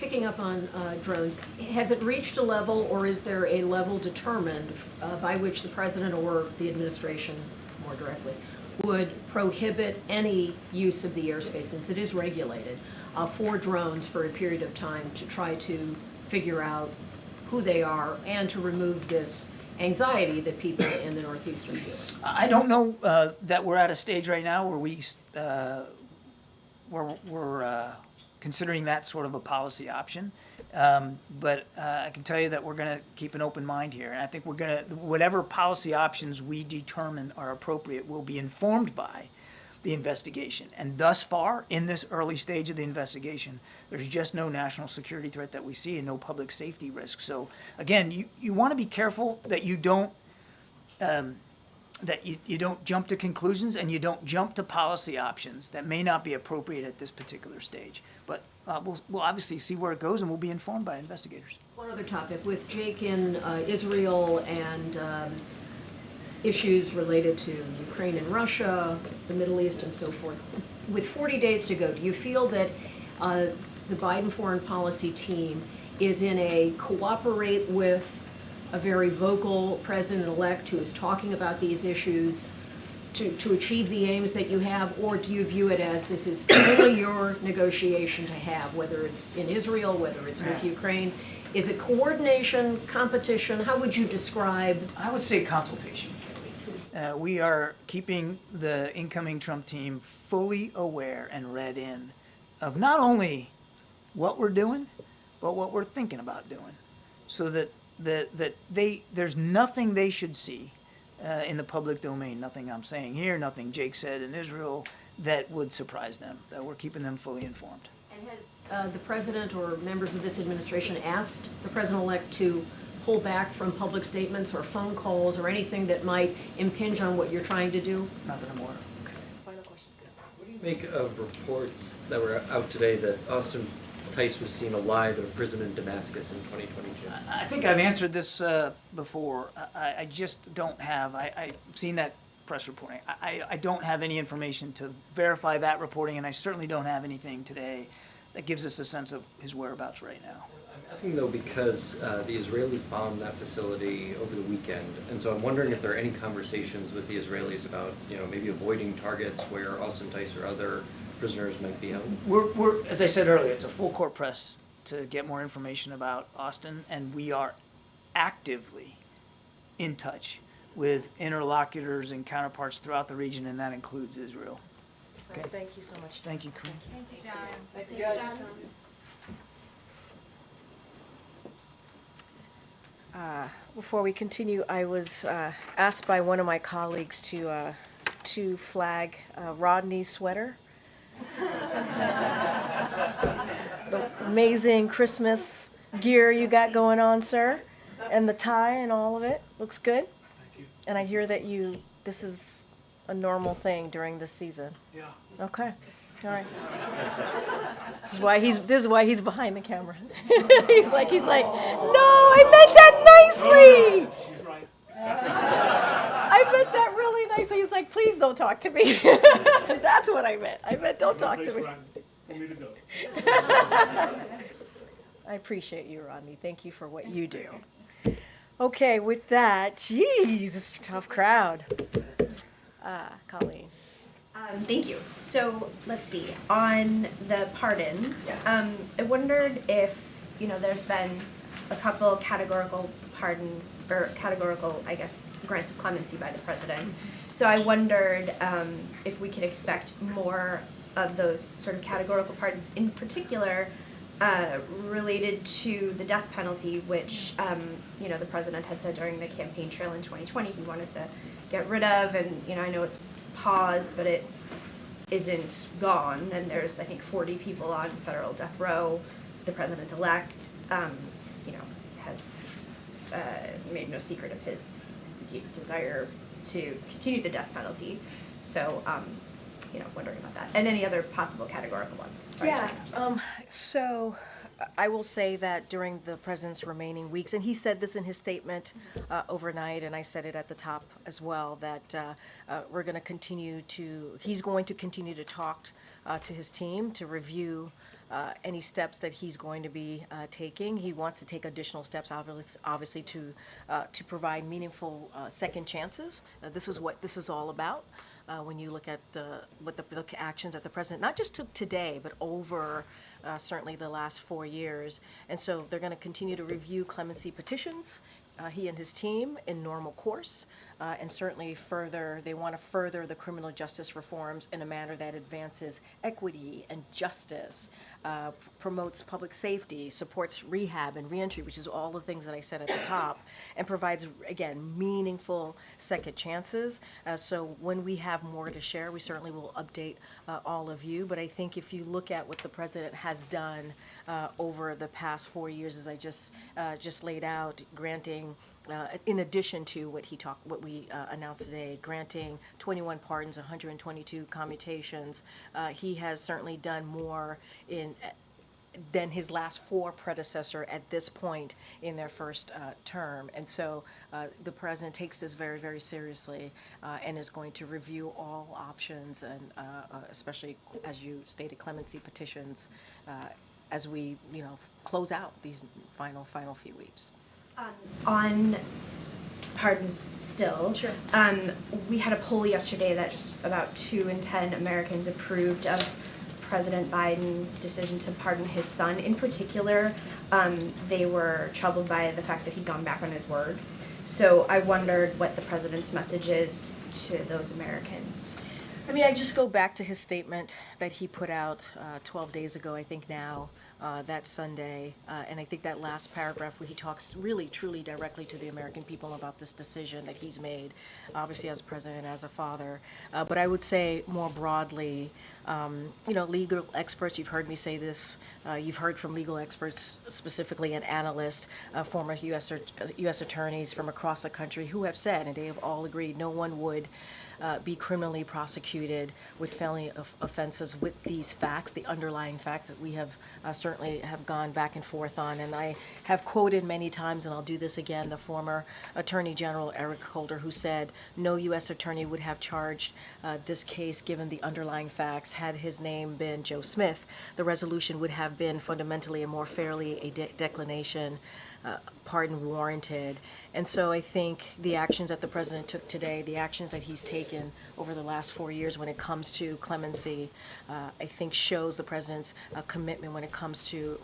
Picking up on drones, has it reached a level, or is there a level determined by which the president or the administration, more directly, would prohibit any use of the airspace, since it is regulated, for drones for a period of time to try to figure out who they are and to remove this anxiety that people in the Northeast are feeling? I don't know that we're at a stage right now where we're considering that sort of a policy option. But I can tell you that we're going to keep an open mind here. And I think whatever policy options we determine are appropriate will be informed by the investigation. And thus far, in this early stage of the investigation, there's just no national security threat that we see and no public safety risk. So again, you want to be careful that you don't you don't jump to conclusions and you don't jump to policy options that may not be appropriate at this particular stage. But we'll obviously see where it goes, and we'll be informed by investigators. One other topic, with Jake in Israel and issues related to Ukraine and Russia, the Middle East and so forth, with 40 days to go, do you feel that the Biden foreign policy team is in a cooperate with a very vocal president-elect who is talking about these issues to achieve the aims that you have, or do you view it as this is only your negotiation to have, whether it's in Israel, whether it's with Ukraine? Is it coordination, competition? How would you describe? I would say consultation. We are keeping the incoming Trump team fully aware and read in of not only what we're doing, but what we're thinking about doing, so that there's nothing they should see in the public domain, nothing I'm saying here, nothing Jake said in Israel, that would surprise them, that we're keeping them fully informed. And has the president or members of this administration asked the president-elect to pull back from public statements or phone calls or anything that might impinge on what you're trying to do? Not that I'm aware of. Final question. What do you make of reports that were out today that Austin Tice was seen alive in a prison in Damascus in 2022? I think I've answered this before. I just don't have, I've seen that press reporting. I don't have any information to verify that reporting, and I certainly don't have anything today that gives us a sense of his whereabouts right now. I'm asking though because the Israelis bombed that facility over the weekend, and so I'm wondering if there are any conversations with the Israelis about, maybe avoiding targets where Austin Tice or other prisoners might be held. We're, as I said earlier, it's a full court press to get more information about Austin, and we are actively in touch with interlocutors and counterparts throughout the region, and that includes Israel. Okay. Thank you so much. Thank you, Karine. Thank you, John. Thank you, John. Before we continue, I was asked by one of my colleagues to flag Rodney's sweater. The amazing Christmas gear you got going on, sir, and the tie and all of it looks good. Thank you. And I hear that this is a normal thing during this season. Yeah. Okay. All right. This is why he's behind the camera. he's like, no, I meant that nicely. She's right. I meant that really nice. He was like, please don't talk to me. That's what I meant. I meant don't talk to me. For me to go. I appreciate you, Rodney. Thank you for what you do. Okay, with that, geez, it's a tough crowd. Colleen. Thank you. So let's see. On the pardons, I wondered if, there's been a couple categorical pardons, or categorical, I guess, grants of clemency by the president. So I wondered if we could expect more of those sort of categorical pardons, in particular related to the death penalty, which, the president had said during the campaign trail in 2020 he wanted to get rid of, and, I know it's paused, but it isn't gone, and there's, I think, 40 people on federal death row. The president-elect, has made no secret of his desire to continue the death penalty. So, wondering about that. And any other possible categorical ones. Sorry. So I will say that during the president's remaining weeks, and he said this in his statement overnight, and I said it at the top as well, that we're going to he's going to continue to talk to his team to review any steps that he's going to be taking. He wants to take additional steps, obviously, to provide meaningful second chances. This is what this is all about. When you look at the actions that the president not just took today, but over certainly the last 4 years. And so they're going to continue to review clemency petitions, he and his team, in normal course. And certainly they want to further the criminal justice reforms in a manner that advances equity and justice, promotes public safety, supports rehab and reentry, which is all the things that I said at the top, and provides, again, meaningful second chances. So when we have more to share, we certainly will update all of you. But I think if you look at what the president has done over the past 4 years, as I just laid out, granting in addition to what we announced today, granting 21 pardons, 122 commutations, he has certainly done more than his last 4 predecessor at this point in their first term. And so the president takes this very, very seriously and is going to review all options, and especially, as you stated, clemency petitions as we close out these final few weeks. On pardons still, sure. We had a poll yesterday that just about 2 in 10 Americans approved of President Biden's decision to pardon his son. In particular, they were troubled by the fact that he'd gone back on his word. So I wondered what the president's message is to those Americans. I mean, I just go back to his statement that he put out 12 days ago, I think now, that Sunday. And I think that last paragraph where he talks really, truly directly to the American people about this decision that he's made, obviously as a president, as a father. But I would say more broadly, legal experts, you've heard me say this, you've heard from legal experts, specifically and analysts, former U.S. attorneys from across the country who have said, and they have all agreed, no one would be criminally prosecuted with felony offenses with these facts, the underlying facts that we have certainly have gone back and forth on. And I have quoted many times, and I'll do this again, the former Attorney General Eric Holder, who said no U.S. attorney would have charged this case given the underlying facts. Had his name been Joe Smith, the resolution would have been fundamentally and more fairly a declination, pardon warranted. And so I think the actions that the president took today, the actions that he's taken over the last 4 years when it comes to clemency, I think shows the president's commitment when it comes to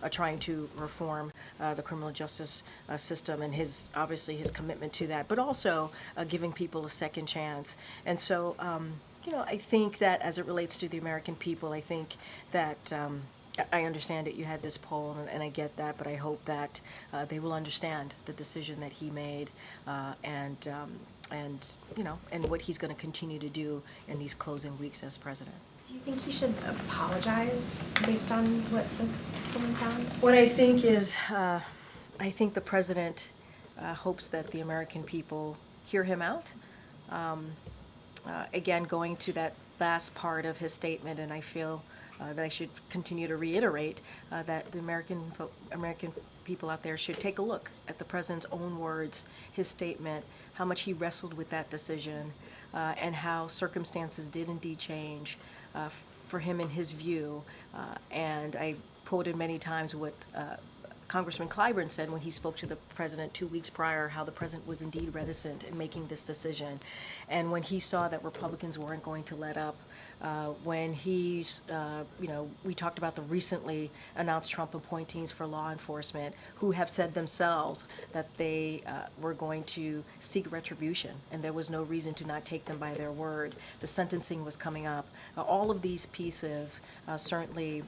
trying to reform the criminal justice system, and obviously his commitment to that, but also giving people a second chance. And so, I think that as it relates to the American people, I think that I understand that you had this poll, and I get that, but I hope that they will understand the decision that he made, and what he's going to continue to do in these closing weeks as president. Do you think he should apologize based on what the woman found? What I think is, I think the president hopes that the American people hear him out. Again, going to that last part of his statement, and I feel that I should continue to reiterate that the American people out there should take a look at the president's own words, his statement, how much he wrestled with that decision, and how circumstances did indeed change for him in his view. And I quoted many times what Congressman Clyburn said when he spoke to the president 2 weeks prior, how the president was indeed reticent in making this decision. And when he saw that Republicans weren't going to let up, when he, we talked about the recently announced Trump appointees for law enforcement who have said themselves that they were going to seek retribution, and there was no reason to not take them by their word. The sentencing was coming up. All of these pieces certainly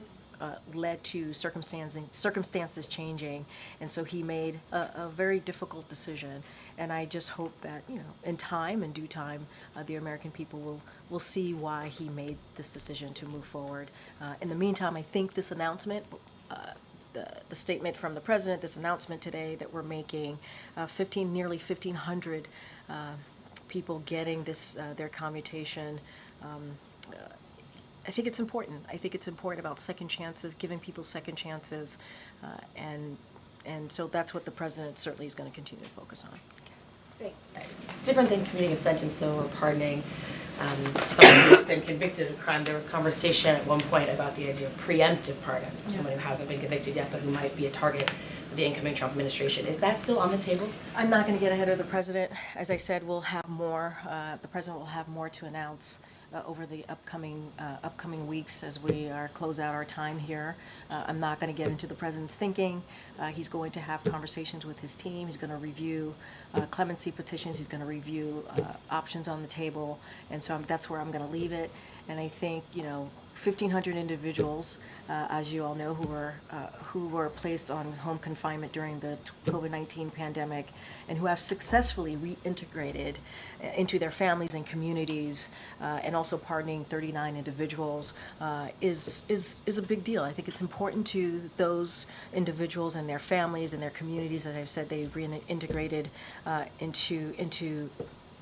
led to circumstances changing, and so he made a very difficult decision. And I just hope that, in time, in due time, the American people will see why he made this decision to move forward. In the meantime, I think this announcement, the statement from the president, this announcement today that we're making, nearly 1,500 people getting this their commutation. I think it's important. I think it's important about second chances, giving people second chances, and so that's what the president certainly is going to continue to focus on. Great. Different than commuting a sentence, though, or pardoning someone who's been convicted of a crime. There was conversation at one point about the idea of preemptive pardon for someone who hasn't been convicted yet, but who might be a target of the incoming Trump administration. Is that still on the table? I'm not going to get ahead of the president. As I said, we'll have more. The president will have more to announce over the upcoming weeks as we close out our time here. I'm not going to get into the president's thinking. He's going to have conversations with his team. He's going to review clemency petitions. He's going to review options on the table, and so that's where I'm going to leave it. And I think 1,500 individuals, as you all know, who were placed on home confinement during the COVID-19 pandemic, and who have successfully reintegrated into their families and communities, and also pardoning 39 individuals, is a big deal. I think it's important to those individuals and their families and their communities. As I've said, they've reintegrated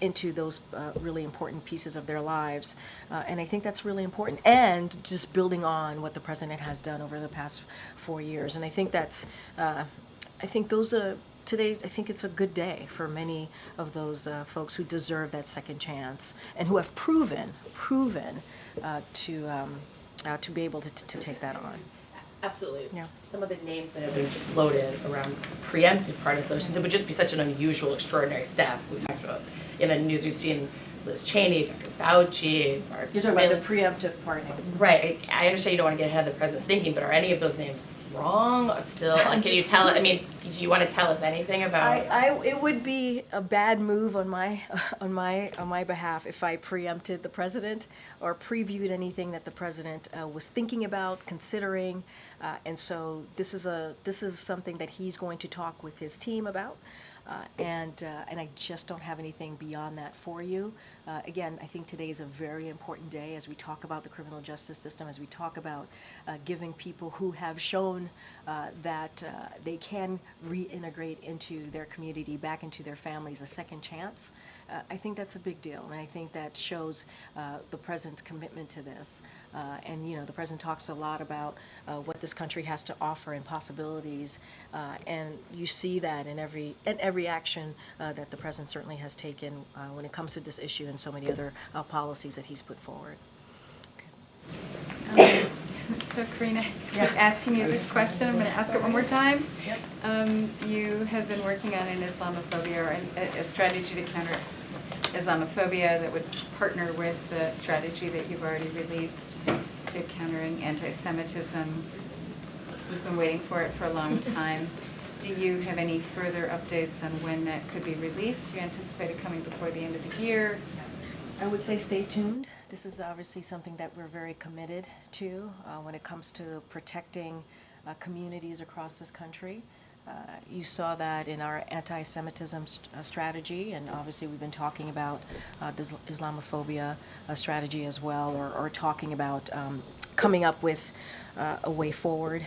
into those really important pieces of their lives. And I think that's really important. And just building on what the president has done over the past 4 years. And I think today, I think it's a good day for many of those folks who deserve that second chance and who have proven to be able to take that on. Absolutely. Yeah. Some of the names that have been floated around preemptive pardons, though, since it would just be such an unusual, extraordinary step. We've talked about in the news, we've seen Liz Cheney, Dr. Fauci. Mark You're talking about the preemptive pardoning. Right. I understand you don't want to get ahead of the president's thinking, but are any of those names wrong or still? Can you tell? I mean, do you want to tell us anything about? It would be a bad move on my behalf if I preempted the president or previewed anything that the president was thinking about, considering, and so this is something that he's going to talk with his team about. And I just don't have anything beyond that for you. Again, I think today is a very important day as we talk about the criminal justice system, as we talk about giving people who have shown that they can reintegrate into their community, back into their families, a second chance. I think that's a big deal, and I think that shows the president's commitment to this. And the president talks a lot about what this country has to offer and possibilities, and you see that in every action that the president certainly has taken when it comes to this issue and so many other policies that he's put forward. So Karine, I keep asking you this question. I'm going to ask it one more time. You have been working on an Islamophobia, or a strategy to counter Islamophobia that would partner with the strategy that you've already released to countering anti-Semitism. We've been waiting for it for a long time. Do you have any further updates on when that could be released? Do you anticipate it coming before the end of the year? I would say stay tuned. This is obviously something that we're very committed to when it comes to protecting communities across this country. You saw that in our anti-Semitism strategy, and obviously we've been talking about Islamophobia strategy as well, or talking about coming up with a way forward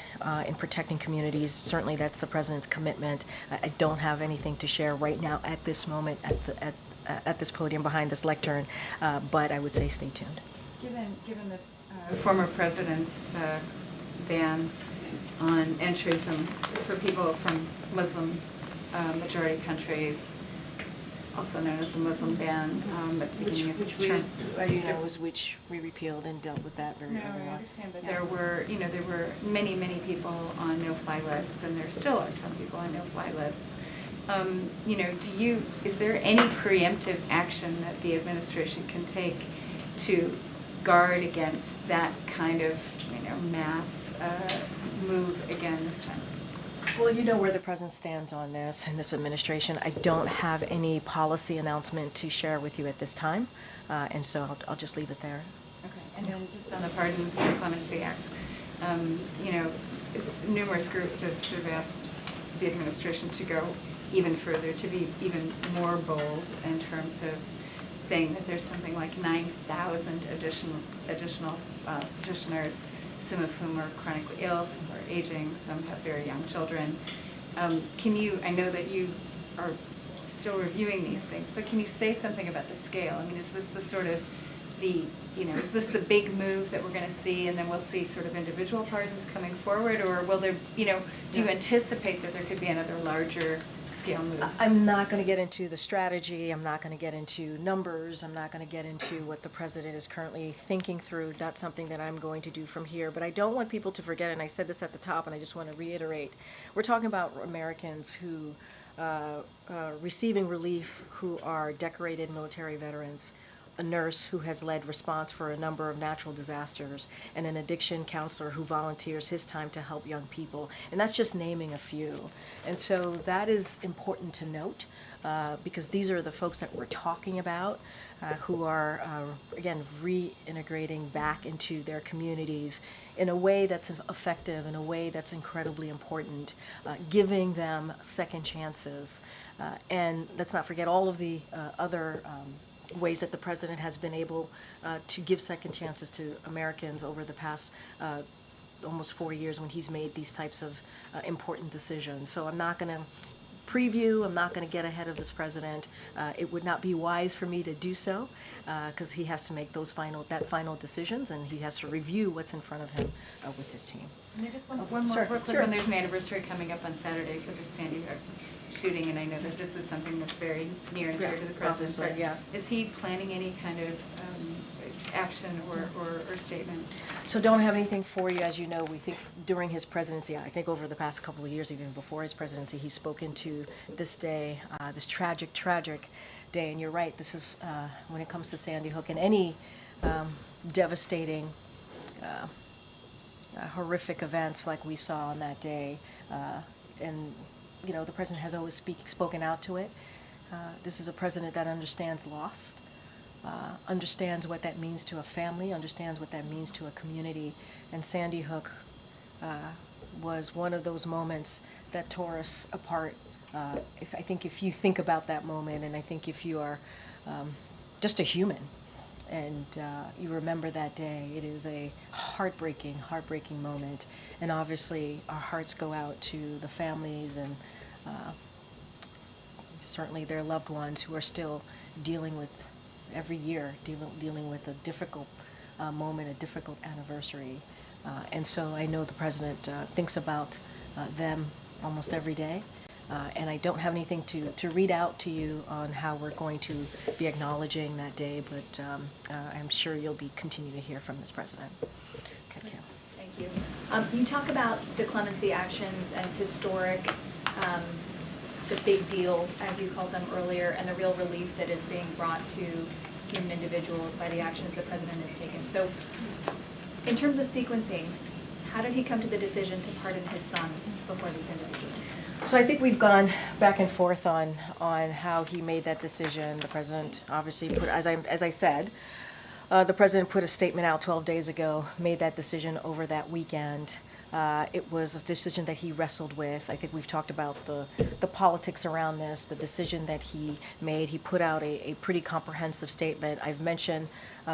in protecting communities. Certainly that's the president's commitment. I don't have anything to share right now at this moment at this podium behind this lectern, but I would say stay tuned. Given the former president's ban on entry for people from Muslim majority countries, also known as the Muslim ban at the beginning of this term. Which we repealed and dealt with that very No, early I on. understand, but there were many, many people on no-fly lists, and there still are some people on no-fly lists. Is there any preemptive action that the administration can take to guard against that kind of, mass move again this time? Well, you know where the president stands on this and this administration. I don't have any policy announcement to share with you at this time, and so I'll just leave it there. Okay, and then just on the Pardons and Clemency Act, numerous groups have sort of asked the administration to go even further, to be even more bold in terms of saying that there's something like 9,000 additional petitioners, some of whom are chronically ill, some who are aging, some have very young children. I know that you are still reviewing these things, but can you say something about the scale? I mean, is this the sort of is this the big move that we're going to see, and then we'll see sort of individual pardons coming forward, or will there, do you anticipate that there could be another larger scale move? I'm not going to get into the strategy. I'm not going to get into numbers. I'm not going to get into what the president is currently thinking through. Not something that I'm going to do from here. But I don't want people to forget, and I said this at the top, and I just want to reiterate, we're talking about Americans who receiving relief, who are decorated military veterans, a nurse who has led response for a number of natural disasters, and an addiction counselor who volunteers his time to help young people. And that's just naming a few. And so that is important to note, because these are the folks that we're talking about, who are, again, reintegrating back into their communities in a way that's effective, in a way that's incredibly important, giving them second chances. And let's not forget all of the other ways that the president has been able to give second chances to Americans over the past almost 4 years when he's made these types of important decisions. So I'm not going to preview, I'm not going to get ahead of this president. It would not be wise for me to do so, because he has to make those final decisions, and he has to review what's in front of him with his team. And I just want one more Sure, real quick sure. one. There's an anniversary coming up on Saturday for the Sandy Hook shooting, and I know that this is something that's very near and dear to the president. Obviously, but yeah. Is he planning any kind of action or statement? So don't have anything for you. As you know, we think during his presidency, I think over the past couple of years, even before his presidency, he's spoken to this day, this tragic day. And you're right, this is, when it comes to Sandy Hook and any devastating, horrific events like we saw on that day, and the president has always spoken out to it. This is a president that understands loss, understands what that means to a family, understands what that means to a community. And Sandy Hook was one of those moments that tore us apart. I think if you think about that moment, and I think if you are just a human, and you remember that day, it is a heartbreaking moment. And obviously our hearts go out to the families and certainly their loved ones who are still dealing with, every year, dealing with a difficult moment, a difficult anniversary. And so I know the president thinks about them almost every day. And I don't have anything to read out to you on how we're going to be acknowledging that day, but I'm sure you'll continue to hear from this president. Okay. Thank you. You talk about the clemency actions as historic, the big deal, as you called them earlier, and the real relief that is being brought to human individuals by the actions the president has taken. So in terms of sequencing, how did he come to the decision to pardon his son before these individuals? So I think we've gone back and forth on how he made that decision. The president obviously put, as I said, the president put a statement out 12 days ago, made that decision over that weekend. It was a decision that he wrestled with. I think we've talked about the politics around this, the decision that he made. He put out a pretty comprehensive statement. I've mentioned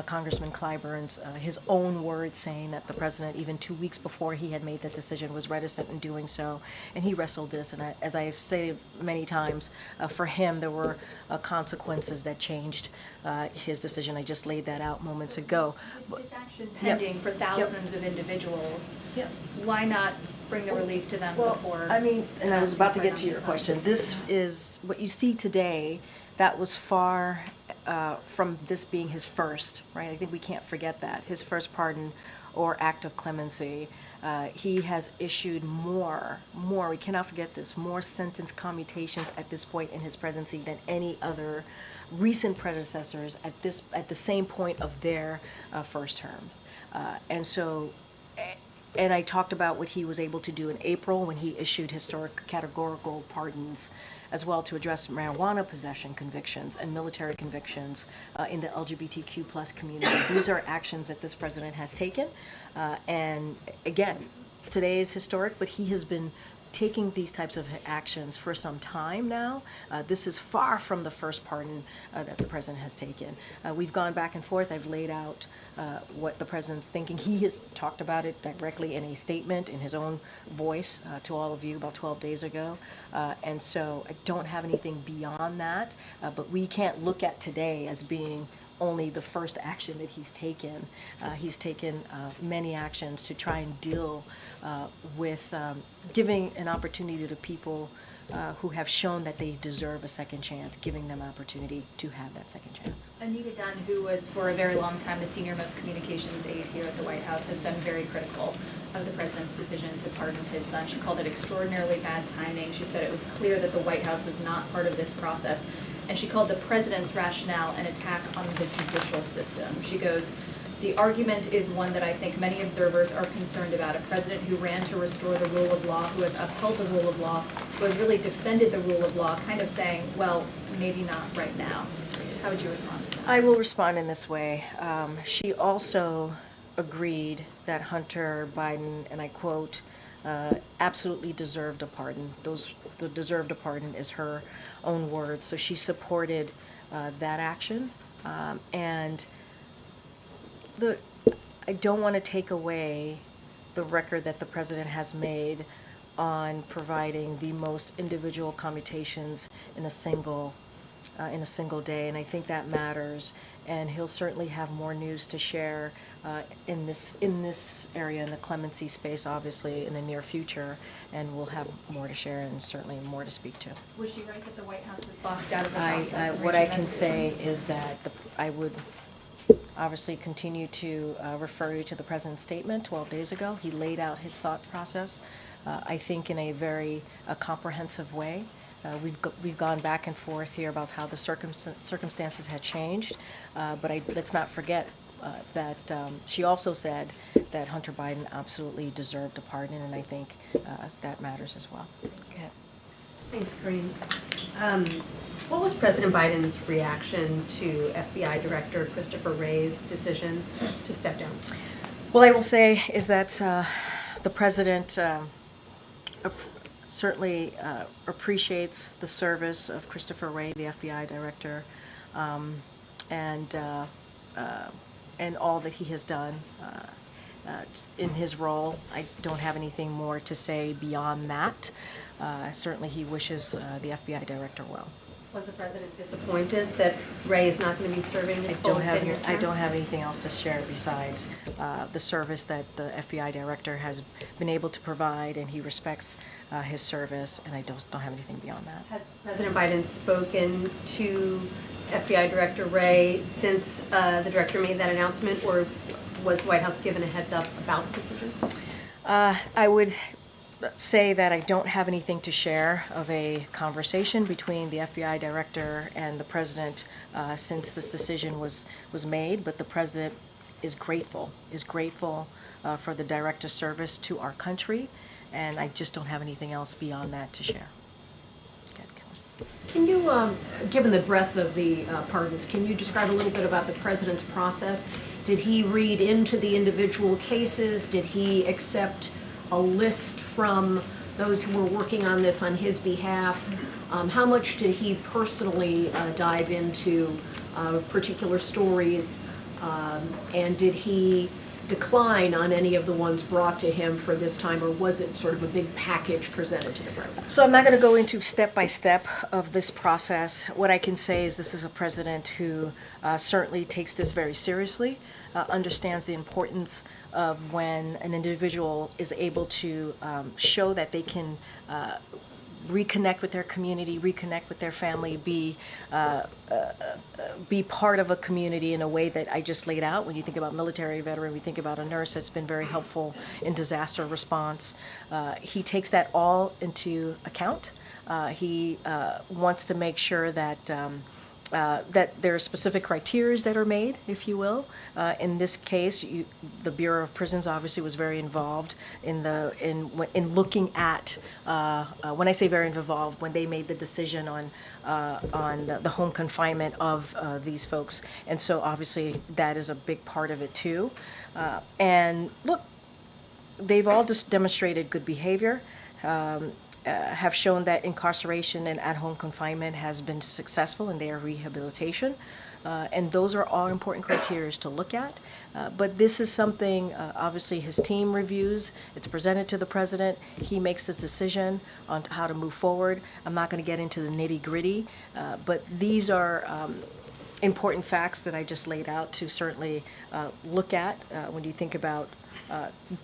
Congressman Clyburn's, his own words saying that the president, even 2 weeks before he had made that decision, was reticent in doing so, and he wrestled this. And as I've said many times, for him there were consequences that changed his decision. I just laid that out moments ago. With this action pending for thousands of individuals, why not bring the relief to them before? I mean, and I was passing about to right get on to the your side? question. This is what you see today. That was far from this being his first, right? I think we can't forget that. His first pardon or act of clemency. He has issued more, we cannot forget this, more sentence commutations at this point in his presidency than any other recent predecessors at the same point of their first term. And I talked about what he was able to do in April when he issued historic categorical pardons as well to address marijuana possession convictions and military convictions in the LGBTQ plus community. These are actions that this president has taken. And again, today is historic, but he has been taking these types of actions for some time now. This is far from the first pardon that the president has taken. We've gone back and forth. I've laid out what the president's thinking. He has talked about it directly in a statement in his own voice to all of you about 12 days ago. And so I don't have anything beyond that, but we can't look at today as being only the first action that he's taken. He's taken many actions to try and deal with giving an opportunity to people who have shown that they deserve a second chance, giving them opportunity to have that second chance. Anita Dunn, who was for a very long time the senior-most communications aide here at the White House, has been very critical of the president's decision to pardon his son. She called it extraordinarily bad timing. She said it was clear that the White House was not part of this process. And she called the president's rationale an attack on the judicial system. She goes, "The argument is one that I think many observers are concerned about. A president who ran to restore the rule of law, who has upheld the rule of law, who has really defended the rule of law," kind of saying, well, maybe not right now. How would you respond to that? I will respond in this way. She also agreed that Hunter Biden, and I quote, absolutely deserved a pardon. The deserved a pardon is her own words. So she supported that action. And I don't want to take away the record that the president has made on providing the most individual commutations in a single day, and I think that matters. And he'll certainly have more news to share in this area, in the clemency space, obviously in the near future, and we'll have more to share and certainly more to speak to. Was she right that the White House was boxed out of the process? of What I reaching can that say decision? is that I would obviously continue to refer you to the president's statement 12 days ago. He laid out his thought process, I think, in a very comprehensive way. We've gone back and forth here about how the circumstances had changed, but let's not forget that she also said that Hunter Biden absolutely deserved a pardon, and I think that matters as well. Okay. Thanks, Karine. What was President Biden's reaction to FBI Director Christopher Wray's decision to step down? Well, I will say is that the president certainly appreciates the service of Christopher Wray, the FBI Director, and all that he has done in his role. I don't have anything more to say beyond that. Certainly he wishes the FBI Director well. Was the president disappointed that Wray is not going to be serving his full tenure term? I don't have anything else to share besides the service that the FBI Director has been able to provide, and he respects his service, and I don't have anything beyond that. Has President Biden spoken to FBI Director Wray since the director made that announcement, or was the White House given a heads up about the decision? I would say that I don't have anything to share of a conversation between the FBI Director and the President since this decision was made, but the President is grateful for the Director's service to our country, and I just don't have anything else beyond that to share. Can you, given the breadth of the pardons, can you describe a little bit about the President's process? Did he read into the individual cases? Did he accept a list from those who were working on this on his behalf? How much did he personally dive into particular stories And did he decline on any of the ones brought to him for this time, or was it sort of a big package presented to the president? So I'm not going to go into step by step of this process. What I can say is this is a president who certainly takes this very seriously, understands the importance of when an individual is able to show that they can reconnect with their community, reconnect with their family, be part of a community in a way that I just laid out. When you think about military veteran, we think about a nurse that's been very helpful in disaster response. He takes that all into account. He wants to make sure that that there are specific criteria that are made, if you will. In this case, the Bureau of Prisons obviously was very involved in looking at. When I say very involved, when they made the decision on the home confinement of these folks, and so obviously that is a big part of it too. And look, they've all just demonstrated good behavior. Have shown that incarceration and at-home confinement has been successful in their rehabilitation. And those are all important criteria to look at. But this is something, obviously, his team reviews. It's presented to the president. He makes this decision on how to move forward. I'm not going to get into the nitty-gritty, but these are important facts that I just laid out to certainly look at when you think about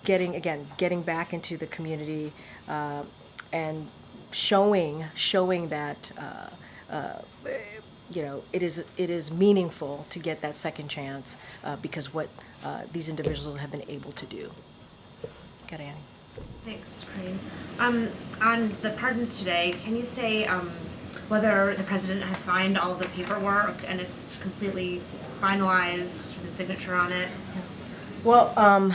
getting back into the community and showing that it is meaningful to get that second chance because what these individuals have been able to do. Got Annie. Thanks, Karine. On the pardons today, can you say whether the president has signed all the paperwork and it's completely finalized, the signature on it? Well,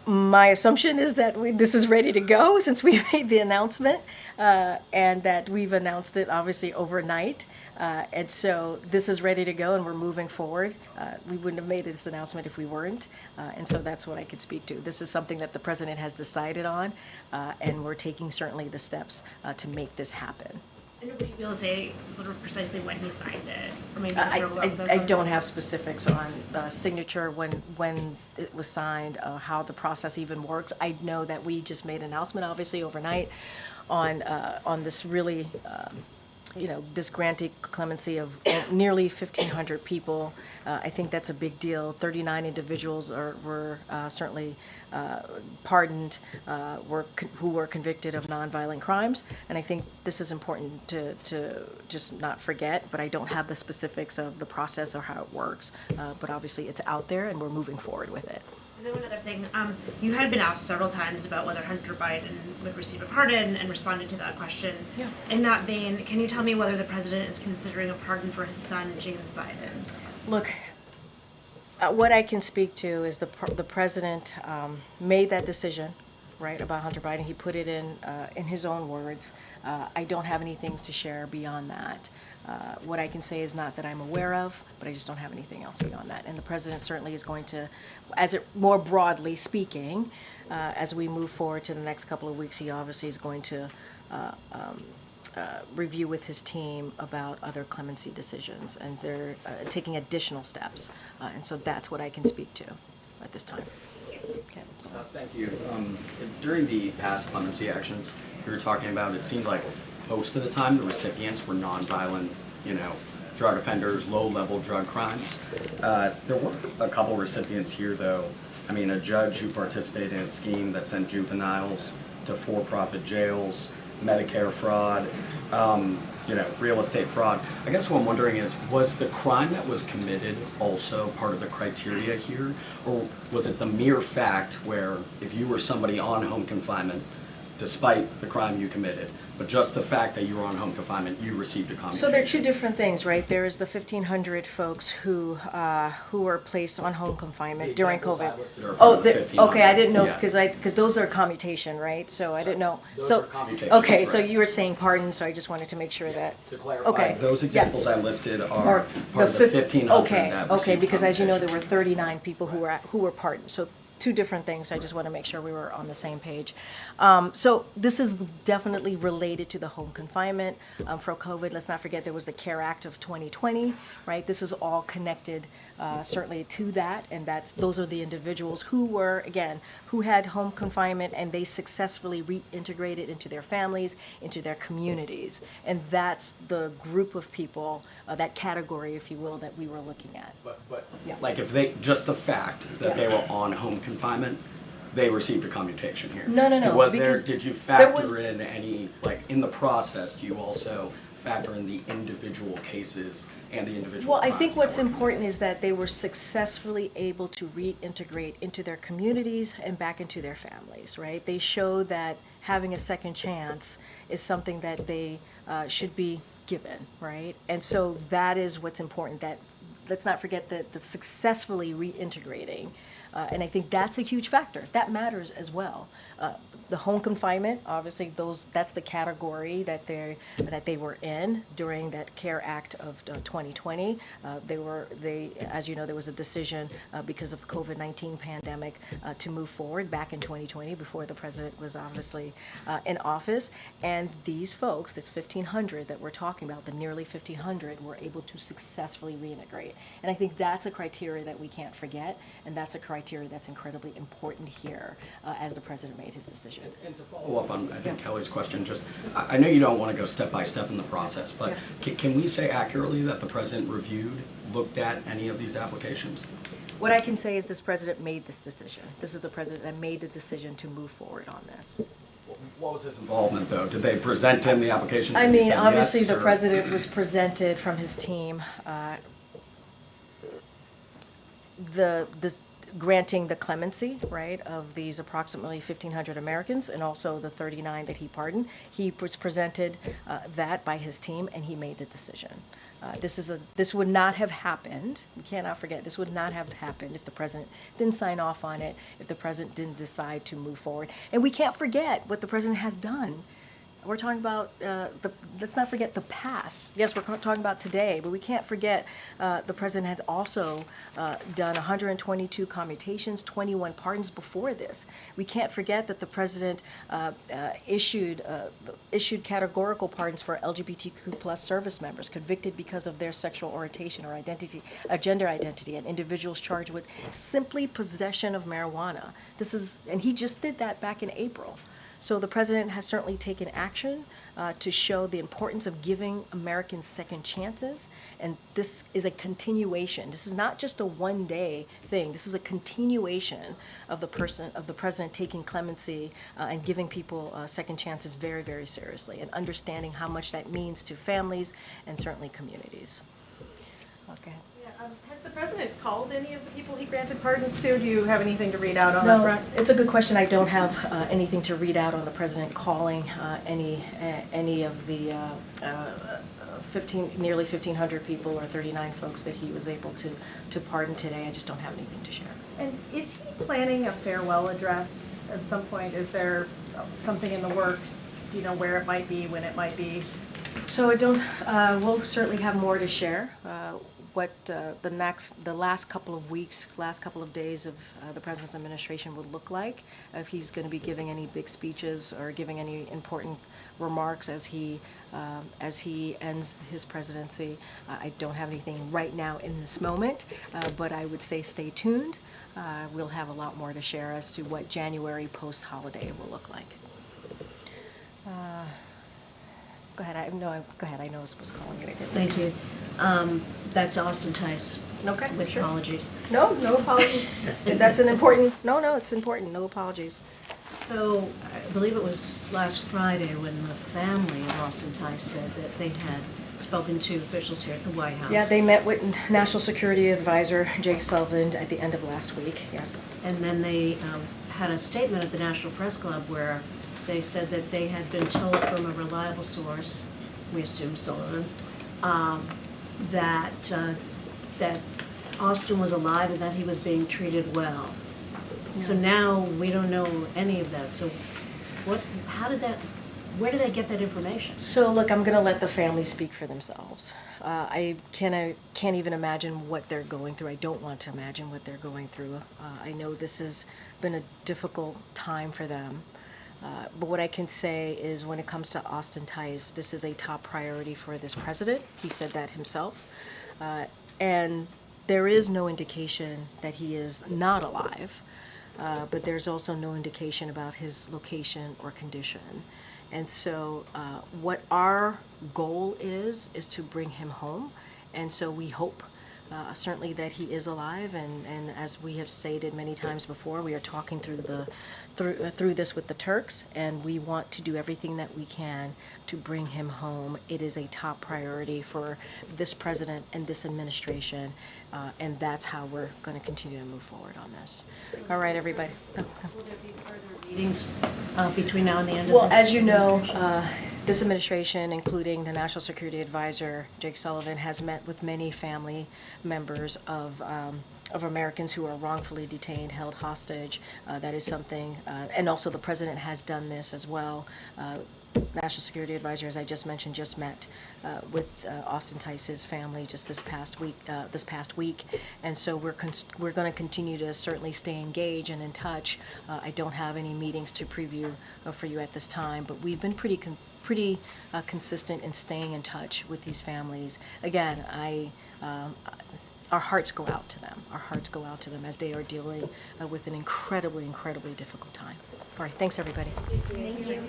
my assumption is that this is ready to go since we made the announcement and that we've announced it obviously overnight. And so this is ready to go and we're moving forward. We wouldn't have made this announcement if we weren't. And so that's what I could speak to. This is something that the president has decided on and we're taking certainly the steps to make this happen. And would you be able to say sort of precisely when he signed it? Or maybe I don't have specifics on signature, when it was signed, how the process even works. I know that we just made an announcement, obviously, overnight on this really, this granting clemency of nearly 1,500 people. I think that's a big deal. 39 individuals were certainly pardoned, who were convicted of nonviolent crimes. And I think this is important to just not forget, but I don't have the specifics of the process or how it works. But obviously it's out there and we're moving forward with it. And then one other thing, you had been asked several times about whether Hunter Biden would receive a pardon and responded to that question. Yeah. In that vein, can you tell me whether the president is considering a pardon for his son, James Biden? Look, what I can speak to is the president made that decision, right, about Hunter Biden. He put it in his own words. I don't have anything to share beyond that. What I can say is not that I'm aware of, but I just don't have anything else beyond that. And the president certainly is going to, more broadly speaking, as we move forward to the next couple of weeks, he obviously is going to review with his team about other clemency decisions, and they're taking additional steps. And so that's what I can speak to at this time. Okay. Thank you. During the past clemency actions we were talking about, it seemed like most of the time the recipients were nonviolent, drug offenders, low-level drug crimes. There were a couple recipients here, though. I mean, a judge who participated in a scheme that sent juveniles to for-profit jails, Medicare fraud, real estate fraud. I guess what I'm wondering is, was the crime that was committed also part of the criteria here? Or was it the mere fact where if you were somebody on home confinement, despite the crime you committed, but just the fact that you were on home confinement, you received a commutation? So there are two different things, right? There is the 1,500 folks who were placed on home confinement during COVID. Okay, I didn't know because those are commutation, right? So I didn't know. Those are commutations, okay, right. So you were saying pardon, so I just wanted to make sure that. To clarify, okay, those examples I listed are part of the 1,500 that Okay, received because as you know, there were commutation. 39 people who were pardoned. So two different things. I just want to make sure we were on the same page. So this is definitely related to the home confinement for COVID. Let's not forget there was the CARE Act of 2020, right? This is all connected certainly to that, and those are the individuals who had home confinement, and they successfully reintegrated into their families, into their communities, and that's the group of people, that category, if you will, that we were looking at. But Yeah. like if they, just the fact that they were on home confinement, they received a commutation here. No. Did you factor in any, like in the process, do you also factor in the individual cases and the individual Well, I crimes think that what's were important is that they were successfully able to reintegrate into their communities and back into their families, right? They showed that having a second chance is something that they should be given, right? And so that is what's important, that let's not forget that the successfully reintegrating, and I think that's a huge factor. That matters as well. The home confinement, obviously, that's the category that they were in during that CARE Act of 2020. As you know, there was a decision because of the COVID-19 pandemic to move forward back in 2020 before the president was obviously in office. And these folks, this 1,500 that we're talking about, the nearly 1,500, were able to successfully reintegrate. And I think that's a criteria that we can't forget, and that's a criteria that's incredibly important here as the president made his decision. And to follow up on, I think, Kelly's question, just, I know you don't want to go step by step in the process, but can we say accurately that the president looked at any of these applications? What I can say is this president made this decision. This is the president that made the decision to move forward on this. What was his involvement, though? Did they present him the applications? I mean, obviously yes, the president was presented from his team granting the clemency, right, of these approximately 1,500 Americans and also the 39 that he pardoned. He was presented that by his team, and he made the decision. This would not have happened. We cannot forget, this would not have happened if the president didn't sign off on it, if the president didn't decide to move forward. And we can't forget what the president has done. We're talking about, let's not forget the past. Yes, we're talking about today, but we can't forget the president has also done 122 commutations, 21 pardons before this. We can't forget that the president issued categorical pardons for LGBTQ plus service members convicted because of their sexual orientation or identity, gender identity, and individuals charged with simply possession of marijuana. And he just did that back in April. So the president has certainly taken action to show the importance of giving Americans second chances, and this is a continuation. This is not just a one-day thing. This is a continuation of the president taking clemency and giving people second chances very, very seriously, and understanding how much that means to families and certainly communities. Okay. Has the president called any of the people he granted pardons to? Do you have anything to read out on that front? It's a good question. I don't have anything to read out on the president calling any of the nearly 1,500 people or 39 folks that he was able to pardon today. I just don't have anything to share. And is he planning a farewell address at some point? Is there something in the works? Do you know where it might be, when it might be? So I don't. We'll certainly have more to share. What the last couple of weeks, last couple of days of the president's administration would look like, if he's going to be giving any big speeches or giving any important remarks as he ends his presidency. I don't have anything right now in this moment, but I would say stay tuned. We'll have a lot more to share as to what January post-holiday will look like. Go ahead. Go ahead. I know I was supposed to call you. I didn't. Thank you. Back to Austin Tice. Okay. With sure. apologies. No apologies. That's an important. No, it's important. No apologies. So I believe it was last Friday when the family of Austin Tice said that they had spoken to officials here at the White House. Yeah, they met with National Security Advisor Jake Sullivan at the end of last week. Yes. And then they had a statement at the National Press Club where they said that they had been told from a reliable source, we assume Sullivan, that Austin was alive and that he was being treated well. Yeah. So now we don't know any of that. So where did they get that information? So look, I'm going to let the family speak for themselves. I can't even imagine what they're going through. I don't want to imagine what they're going through. I know this has been a difficult time for them. But what I can say is when it comes to Austin Tice, this is a top priority for this president. He said that himself. And there is no indication that he is not alive, but there's also no indication about his location or condition. And so what our goal is to bring him home. And so we hope certainly that he is alive, and as we have stated many times before, we are talking through this with the Turks, and we want to do everything that we can to bring him home. It is a top priority for this president and this administration, and that's how we're going to continue to move forward on this. All right, everybody. Will there be further meetings between now and the end of Well, this as you know, administration? this administration, including the National Security Advisor, Jake Sullivan, has met with many family members of Americans who are wrongfully detained, held hostage. That is something, and also the president has done this as well. National Security Advisor, as I just mentioned, just met with Austin Tice's family just this past week, and so we're going to continue to certainly stay engaged and in touch. I don't have any meetings to preview for you at this time, but we've been pretty consistent in staying in touch with these families. Again, our hearts go out to them. Our hearts go out to them as they are dealing with an incredibly difficult time. All right, thanks everybody. Thank you.